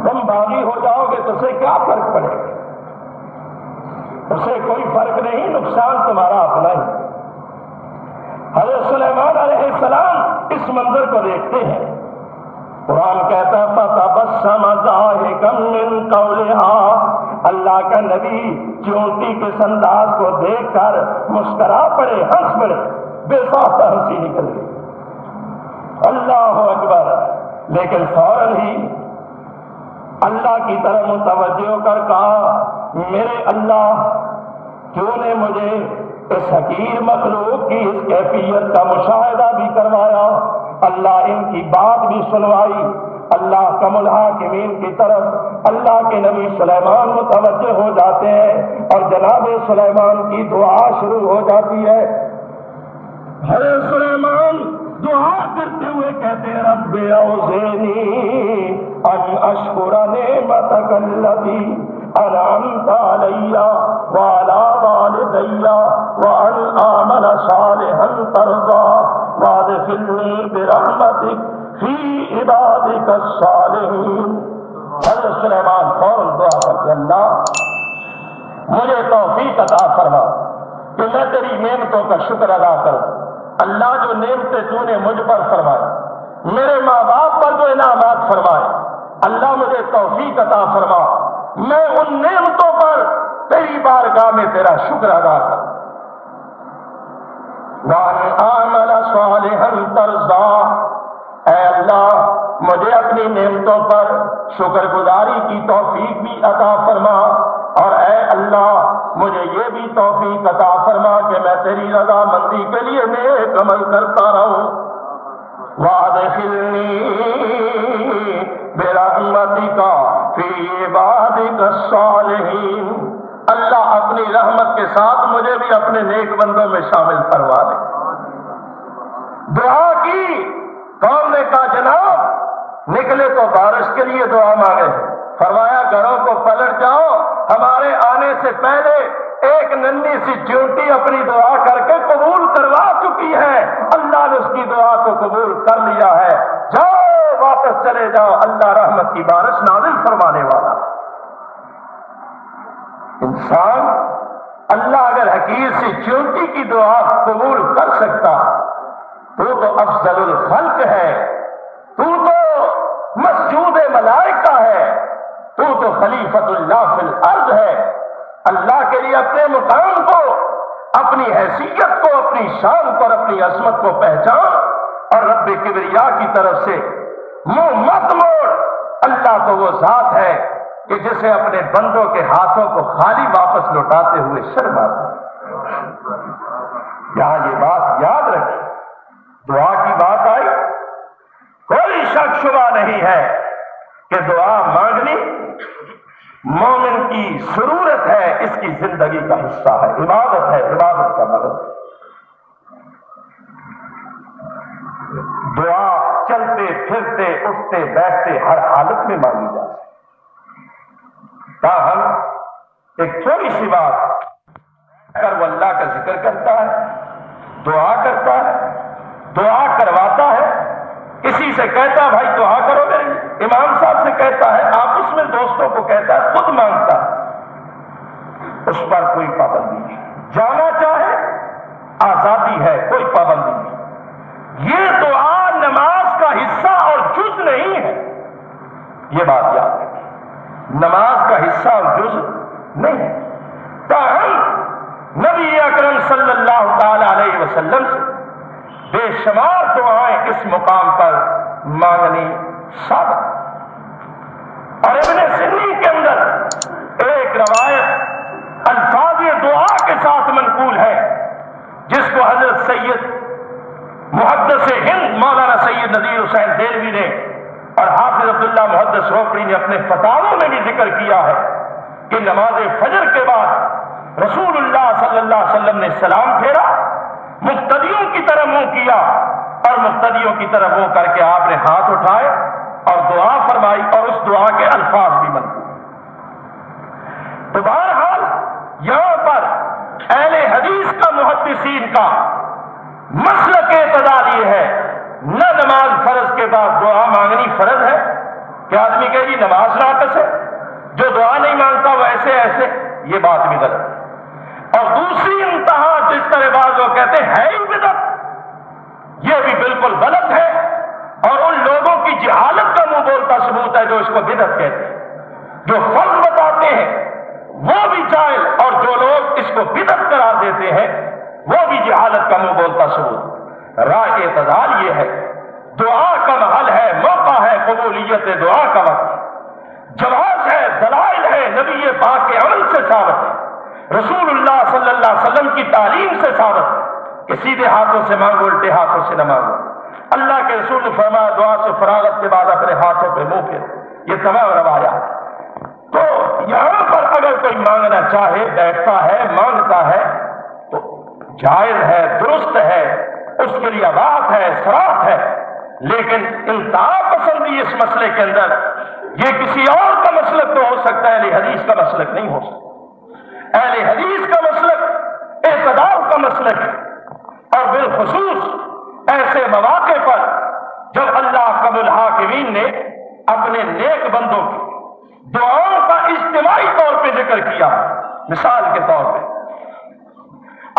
تم باغی ہو جاؤ گے تو اسے کیا فرق پڑے گا؟ اسے کوئی فرق نہیں، نقصان تمہارا اپنا ہی. حضرت سلیمان علیہ السلام اس منظر کو دیکھتے ہیں. قرآن کہتا ہے فَتَبَسَّمَ ضَاحِكًا مِّن قَوْلِهَا. اللہ اللہ کا نبی چونٹی کے انداز کو دیکھ کر مسکرا پڑے، ہنس پڑے، بے ساختہ ہنسی نکل گئی، اللہ اکبر۔ لیکن فوراً ہی اللہ کی طرف متوجہ کر کہا، میرے اللہ کیوں نے مجھے اس حقیر مخلوق کی اس کیفیت کا مشاہدہ بھی کروایا، اللہ ان کی بات بھی سنوائی۔ اللہ کم الحاکمین کی طرف اللہ کے نبی سلیمان متوجہ ہو جاتے ہیں اور جناب سلیمان کی دعا شروع ہو جاتی ہے۔ حضرت سلیمان دعا کرتے ہوئے کہتے ہیں، رب اوزعنی ان اشکر نعمتک التی انعمت علی وعلی والدی وان اعمل صالحا ترضی وادخلنی برحمتک فی عبادک الصالحین۔ حضرت سلیمان فوراً دعا کرتے، اللہ مجھے توفیق عطا فرما کہ میں تیری نعمتوں کا شکر ادا کروں۔ اللہ جو نعمتیں تو نے مجھ پر فرمائی، میرے ماں باپ پر جو انعامات فرمائے، اللہ مجھے توفیق عطا فرما میں ان نعمتوں پر تیری بارگاہ میں تیرا شکر ادا کروں۔ وَأَنْ أَعْمَلَ صَالِحًا تَرْضَىٰ، اے اللہ مجھے اپنی نعمتوں پر شکر گزاری کی توفیق بھی عطا فرما، اور اے اللہ مجھے یہ بھی توفیق عطا فرما کہ میں تیری رضا مندی کے لیے نیک عمل کرتا رہوں۔ وَأَدْخِلْنِي بِرَحْمَتِكَ فِي عِبَادِكَ الصَّالِحِينَ، اللہ اپنی رحمت کے ساتھ مجھے بھی اپنے نیک بندوں میں شامل کروا دے۔ دعا کی، قوم نے کہا جناب نکلے تو بارش کے لیے دعا مانگے، فرمایا گھروں کو پلٹ جاؤ، ہمارے آنے سے پہلے ایک ننھی سی چونٹی اپنی دعا کر کے قبول کروا چکی ہے، اللہ نے اس کی دعا کو قبول کر لیا ہے، جاؤ واپس چلے جاؤ، اللہ رحمت کی بارش نازل فرمانے والا۔ انسان اللہ اگر حقیر سی چونٹی کی دعا قبول کر سکتا تو افضل الخلق ہے، تو مسجود ملائکہ ہے، تو خلیفۃ اللہ فی الارض ہے۔ اللہ کے لیے اپنے مقام کو، اپنی حیثیت کو، اپنی شان کو اور اپنی عظمت کو پہچان اور رب کبریا کی طرف سے منہ مت موڑ۔ اللہ تو وہ ذات ہے کہ جسے اپنے بندوں کے ہاتھوں کو خالی واپس لوٹاتے ہوئے شرم آتا ہے۔ یہاں یہ بات یاد رکھیں، دعا کی بات آئی، کوئی شک شبہ نہیں ہے کہ دعا مانگنی مومن کی ضرورت ہے، اس کی زندگی کا حصہ ہے، عبادت ہے، عبادت کا مدد ہے۔ دعا چلتے پھرتے اٹھتے بیٹھتے ہر حالت میں مانگی جا سکتی۔ تاہم ایک تھوڑی سی بات اگر وہ اللہ کا ذکر کرتا ہے، دعا کرتا ہے، دعا کرواتا ہے، کسی سے کہتا ہے بھائی دعا کرو میرے لیے، امام صاحب سے کہتا ہے، آپس میں دوستوں کو کہتا ہے، خود مانگتا ہے، اس پر کوئی پابندی نہیں، جانا چاہے آزادی ہے، کوئی پابندی نہیں۔ یہ دعا نماز کا حصہ اور جز نہیں ہے، یہ بات یاد رکھیں، نماز کا حصہ اور جز نہیں ہے۔ تاہم نبی اکرم صلی اللہ تعالی علیہ وسلم سے بے شمار دعائیں اس مقام پر مانگنی ثابت۔ اور ابن سنی کے اندر ایک روایت الفاظ دعا کے ساتھ منقول ہے، جس کو حضرت سید محدث ہند مولانا سید نذیر حسین دہلوی نے اور حافظ عبداللہ محدث روکڑی نے اپنے فتاووں میں بھی ذکر کیا ہے کہ نماز فجر کے بعد رسول اللہ صلی اللہ علیہ وسلم نے سلام پھیرا، مقتدیوں کی طرف منہ کیا اور مقتدیوں کی طرف منہ کر کے آپ نے ہاتھ اٹھائے اور دعا فرمائی، اور اس دعا کے الفاظ بھی منقول۔ تو بہرحال یہاں پر اہل حدیث کا، محدثین کا مسلک اعتدال یہ ہے، نہ نماز فرض کے بعد دعا مانگنی فرض ہے کہ آدمی کہے جی نماز ناقص ہے، جو دعا نہیں مانگتا وہ ایسے ایسے، یہ بات بھی غلط ہے۔ اور دوسری انتہا جس طرح بعض لوگ کہتے ہیں ہے ہی بدعت، یہ بھی بالکل غلط ہے، اور ان لوگوں کی جہالت کا منہ بولتا ثبوت ہے جو اس کو بدعت کہتے ہیں، جو فرض بتاتے ہیں وہ بھی جاہل، اور جو لوگ اس کو بدعت قرار دیتے ہیں وہ بھی جہالت کا منہ بولتا ثبوت۔ راہ اعتدال یہ ہے، دعا کا محل ہے، موقع ہے قبولیت دعا کا وقت، جواز ہے، دلائل ہے، نبی پاک کے عمل سے ثابت ہے، رسول اللہ صلی اللہ علیہ وسلم کی تعلیم سے ثابت ہے کہ سیدھے ہاتھوں سے مانگو، الٹے ہاتھوں سے نہ مانگو۔ اللہ کے رسول نے فرمایا دعا سے فراغت کے بعد اپنے ہاتھوں پہ منہ پھیر، یہ تمام روایات۔ تو یہاں پر اگر کوئی مانگنا چاہے، بیٹھتا ہے، مانگتا ہے تو جائز ہے، درست ہے، اس کے لیے بات ہے، سراحت ہے، لیکن انتہا پسندی اس مسئلے کے اندر یہ کسی اور کا مسلک تو ہو سکتا ہے، اہل حدیث کا مسلک نہیں ہو سکتا۔ اہل حدیث کا مسلک اعتدال کا مسلک ہے، اور بالخصوص ایسے مواقع پر جب اللہ قبل الحاکمین نے اپنے نیک بندوں کی دعاؤں کا اجتماعی طور پہ ذکر کیا۔ مثال کے طور پہ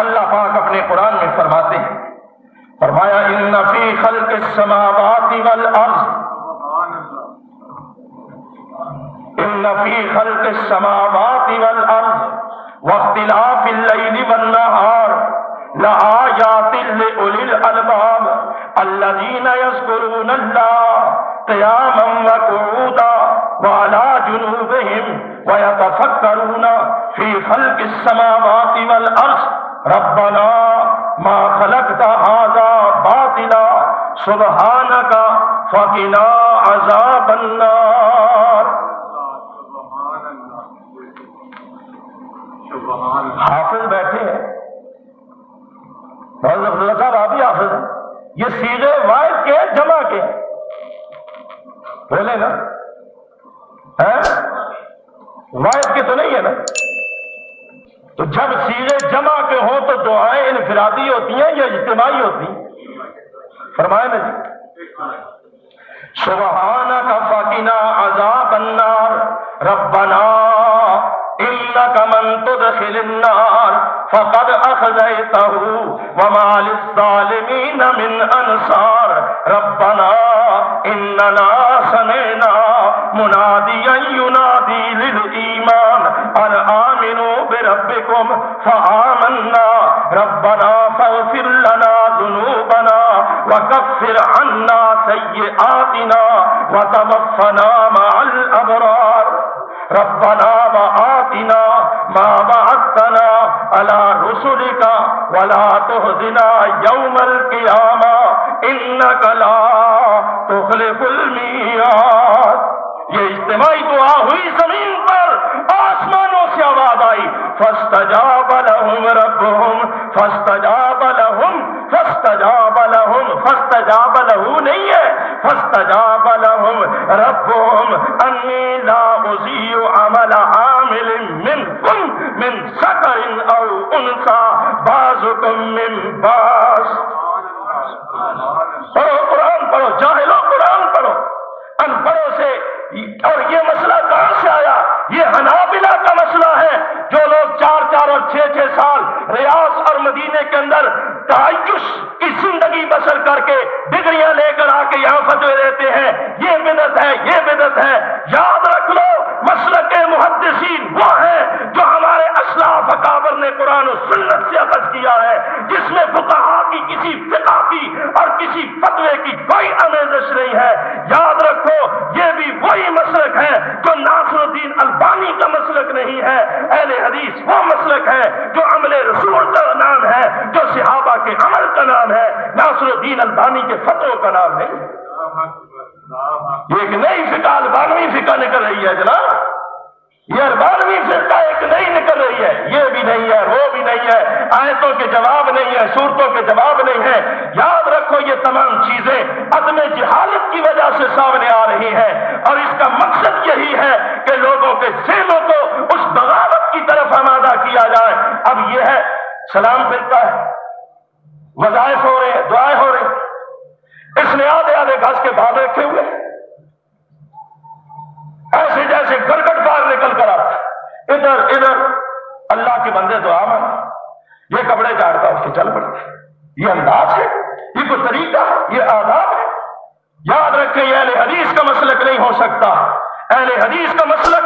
اللہ پاک اپنے قرآن میں فرماتے ہیں، فرمایا ان فی خلق السماوات والارض، ان فی خلق السماوات والارض واختلاف اللیل والنہار لآیات لأولی الالباب الذین یذکرون اللہ قیاما وقعودا وعلى جنوبهم ويتفكرون في خلق السماوات والأرض ربنا ما خلقت هذا باطلا سبحانك فقنا عذاب النار۔ حافظ بیٹھے ہیں، صاحب آپ ہی حافظ ہیں، یہ سیغے واحد کے جمع کے بولے نا، واحد کے تو نہیں ہے نا، تو جب سیغے جمع کے ہوں تو دعائیں انفرادی ہوتی ہیں یا اجتماعی ہوتی ہیں؟ فرمائے نا جی، سبحانک فقنا عذاب النار ربنا انک من تدخل النار فقد اخزیتہ وما للظالمین من انصار ربنا اننا سمعنا منادیا ینادی للایمان ان آمنوا بربکم فآمنا ربنا فاغفر لنا ذنوبنا وکفر عنا سیئاتنا وتوفنا مع الابرار ربنا وآتنا ما وعدتنا على رسلك ولا تخزنا يوم القيامة إنك لا تخلف الميعاد۔ یہ اجتماعی دعا ہوئی زمین پر، آسمانوں سے آواز آئی، فاستجاب لهم ربهم فاستجاب لهم فاستجاب لهم فاستجاب له نہیں ہے، فاستجاب لهم ربهم انی لا اضیع عمل عامل منکم من ذکر او انثى بعضکم من بعض۔ پڑھو قرآن پڑھو، جاہلوں قرآن پڑھو، ان پڑھوں سے۔ اور یہ مسئلہ کہاں سے آیا؟ یہ حنابلہ کا مسئلہ ہے، جو لوگ 4 اور 6 سال ریاض اور مدینے کے اندر تعیش کی زندگی بسر کر کے ڈگریاں لے کر آ کے یہاں فتوے دیتے ہیں، یہ بدعت ہے، یہ بدعت ہے۔ یاد رکھ لو، مسلک محدثین وہ ہیں جو ہمارے اسلاف اکابر نے قرآن و سنت سے اخذ کیا ہے، جس میں فقہا کی کسی فقہ کی اور کسی فتوے کی کوئی آمیزش نہیں ہے۔ یاد رکھو، یہ بھی وہی مسلک ہے جو ناصر الدین البانی کا مسلک نہیں ہے۔ اہل حدیث وہ مسلک ہے جو عمل رسول کا نام ہے، جو صحابہ کے عمل کا نام ہے، ناصر الدین البانی کے فتووں کا نام نہیں۔ یہ ایک نئی فقہ البانوی فقہ نکل رہی ہے جناب، یہ البانوی فرقہ ایک نئی نکل رہی ہے، یہ بھی نہیں ہے، وہ بھی نہیں ہے، آیتوں کے جواب نہیں ہے، صورتوں کے جواب نہیں ہے۔ یاد رکھو، یہ تمام چیزیں عدم جہالت کی وجہ سے سامنے آ رہی ہیں، اور اس کا مقصد یہی ہے کہ لوگوں کے ذہنوں کو اس بغاوت کی طرف آمادہ کیا جائے۔ اب یہ ہے، سلام پھرتا ہے، وظائف ہو رہے ہیں، دعائیں ہو رہی ہیں، اس نے آدھے گھاس کے بھاگ رکھے ہوئے، ایسے جیسے گرگٹ باہر نکل کر آتا ہے، ادھر ادھر اللہ کے بندے دعا میں، یہ کپڑے جاڑتا اس کے چل پڑتے، یہ انداز ہے، یہ کوئی طریقہ ہے، یہ آداب ہے۔ یاد رکھیں، یہ اہل حدیث کا مسلک نہیں ہو سکتا۔ اہل حدیث کا مسلک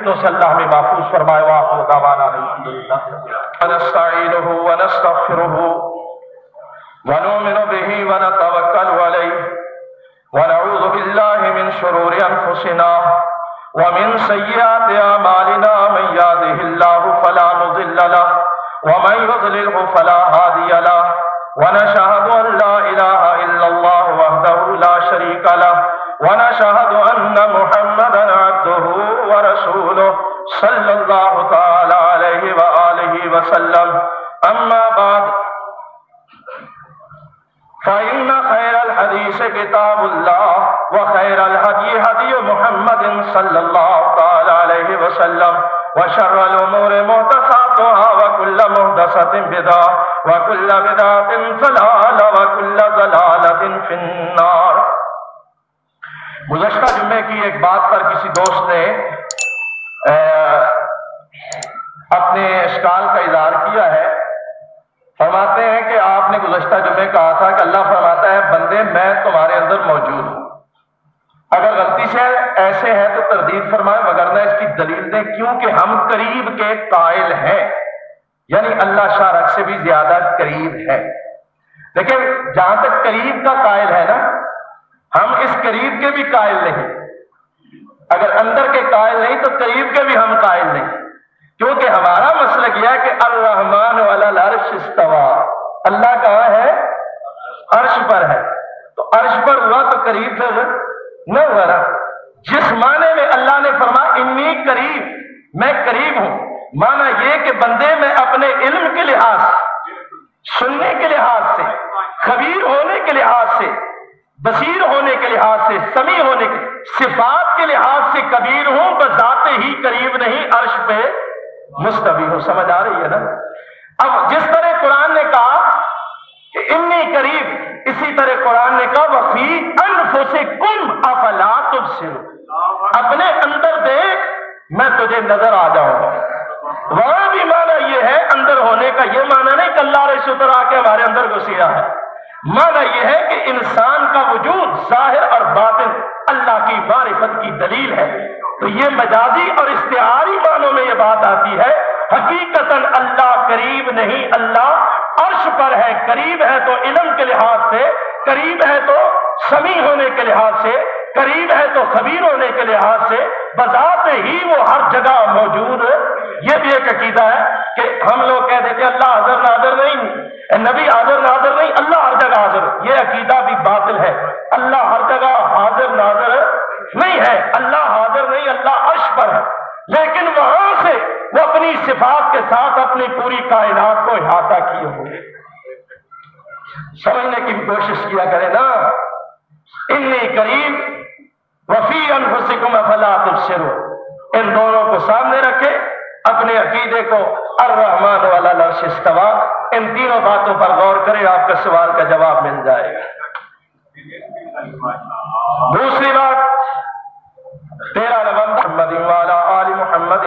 فتنوں سے اللہ ہمیں محفوظ فرمائے. وآخر دعوانا الحمدللہ. ونستعینہ ونستغفرہ ونؤمن به ونتوکل علیہ ونعوذ باللہ من شرور انفسنا ومن سیئات اعمالنا من یهده اللہ فلا مضل له ومن يضلله فلا هادي له ونشهد أن لا إله إلا الله وحده لا شريك له ونشهد أن محمدا عبده ورسوله صلى الله تعالى عليه وآله وسلم. أما بعد فإن خير الحديث كتاب الله وخير الهدي هدي محمد صلى الله تعالى عليه وسلم وشر الأمور محدثاتها وكل محدثة بدعة وكل بدعة ضلالة وكل ضلالة في النار. گزشتہ جمعے کی ایک بات پر کسی دوست نے اپنے اشکال کا اظہار کیا ہے. فرماتے ہیں کہ آپ نے گزشتہ جمعے کہا تھا کہ اللہ فرماتا ہے بندے میں تمہارے اندر موجود ہوں. اگر غلطی سے ایسے ہے تو تردید فرمائے وگرنہ اس کی دلیل دیں کیونکہ ہم قریب کے قائل ہیں. یعنی اللہ شارک سے بھی زیادہ قریب ہے. لیکن جہاں تک قریب کا قائل ہے نا ہم اس قریب کے بھی قائل نہیں. اگر اندر کے قائل نہیں تو قریب کے بھی ہم قائل نہیں. کیونکہ ہمارا مسلک یہ ہے کہ الرحمن علی العرش استوى. اللہ کہاں ہے؟ عرش پر ہے. تو عرش پر ہوا تو قریب پھر نہ ہوا نا. جس معنی میں اللہ نے فرمایا انی قریب میں قریب ہوں معنی یہ کہ بندے میں اپنے علم کے لحاظ سے سننے کے لحاظ سے خبیر ہونے کے لحاظ سے بصیر ہونے کے لحاظ سے سمیع ہونے کے صفات کے لحاظ سے کبیر ہوں بذات ہی قریب نہیں عرش پہ مستوی ہوں. سمجھ آ رہی ہے نا. اب جس طرح قرآن نے کہا کہ انی قریب اسی طرح قرآن نے کہا وفی انفسکم افلا تبصرون. اپنے اندر دیکھ میں تجھے نظر آ جاؤں گا. وہاں بھی معنی یہ ہے اندر ہونے کا یہ معنی نہیں کہ اللہ عرش اتر آ کے ہمارے اندر گھسیا ہے. معنی یہ ہے کہ انسان کا وجود ظاہر اور باطن اللہ کی معرفت کی دلیل ہے. تو یہ مجازی اور استعاری معنوں میں یہ بات آتی ہے. حقیقتاً اللہ قریب نہیں اللہ عرش پر ہے. قریب ہے تو علم کے لحاظ سے قریب ہے تو سمیع ہونے کے لحاظ سے قریب ہے تو خبیر ہونے کے لحاظ سے بذات ہی وہ ہر جگہ موجود ہے. یہ بھی ایک عقیدہ ہے کہ ہم لوگ کہہ دیتے ہیں اللہ حاضر ناظر نہیں نبی حاضر ناظر نہیں اللہ ہر جگہ حاضر. یہ عقیدہ بھی باطل ہے. اللہ ہر جگہ حاضر ناظر نہیں ہے. اللہ حاضر نہیں اللہ عرش پر ہے. لیکن وہاں سے وہ اپنی صفات کے ساتھ اپنی پوری کائنات کو احاطہ کیے ہوئے. سمجھنے کی کوشش کیا کرے نا. انی قریب وفی انفسکم افلا تبصرون. ان دونوں کو سامنے رکھے اپنے عقیدے کو الرحمن علی العرش استوى ان تینوں باتوں پر غور کرے آپ کا سوال کا جواب مل جائے گا. دوسری بات 13 نومبر محمد وعلى آل محمد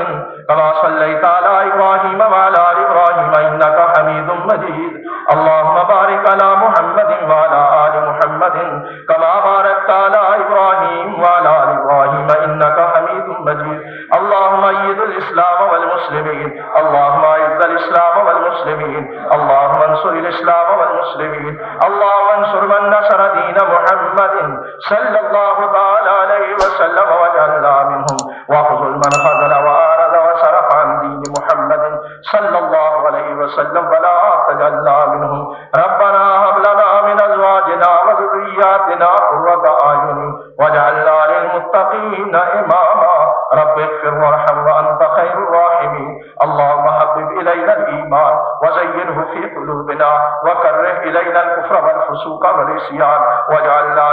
كما صليت على إبراهيم وعلى آل إبراهيم إنك حميد مجيد. اللهم بارك على محمد وعلى آل محمد كما باركت على إبراهيم وعلى آل إبراهيم إنك حميد مجيد. اللهم أيد الإسلام والمسلمين. اللهم أعز الإسلام والمسلمين. اللهم انصر الإسلام والمسلمين. اللهم انصر من نصر دين محمد صلى الله تعالى عليه وسلم وجعلنا منهم واخذل من خذل وآرد وصرف عن دين محمد صلى الله عليه وسلم ولا تجعلنا منهم. ربنا هب لنا من أزواجنا وذرياتنا قرة أعين واجعلنا للمتقين إماما. رب اغفر وارحم وأنت خير الراحمين. اللهم حبب إلينا الإيمان وزينه في قلوبنا وكره إلينا الكفر والفسوق والعصيان واجعلنا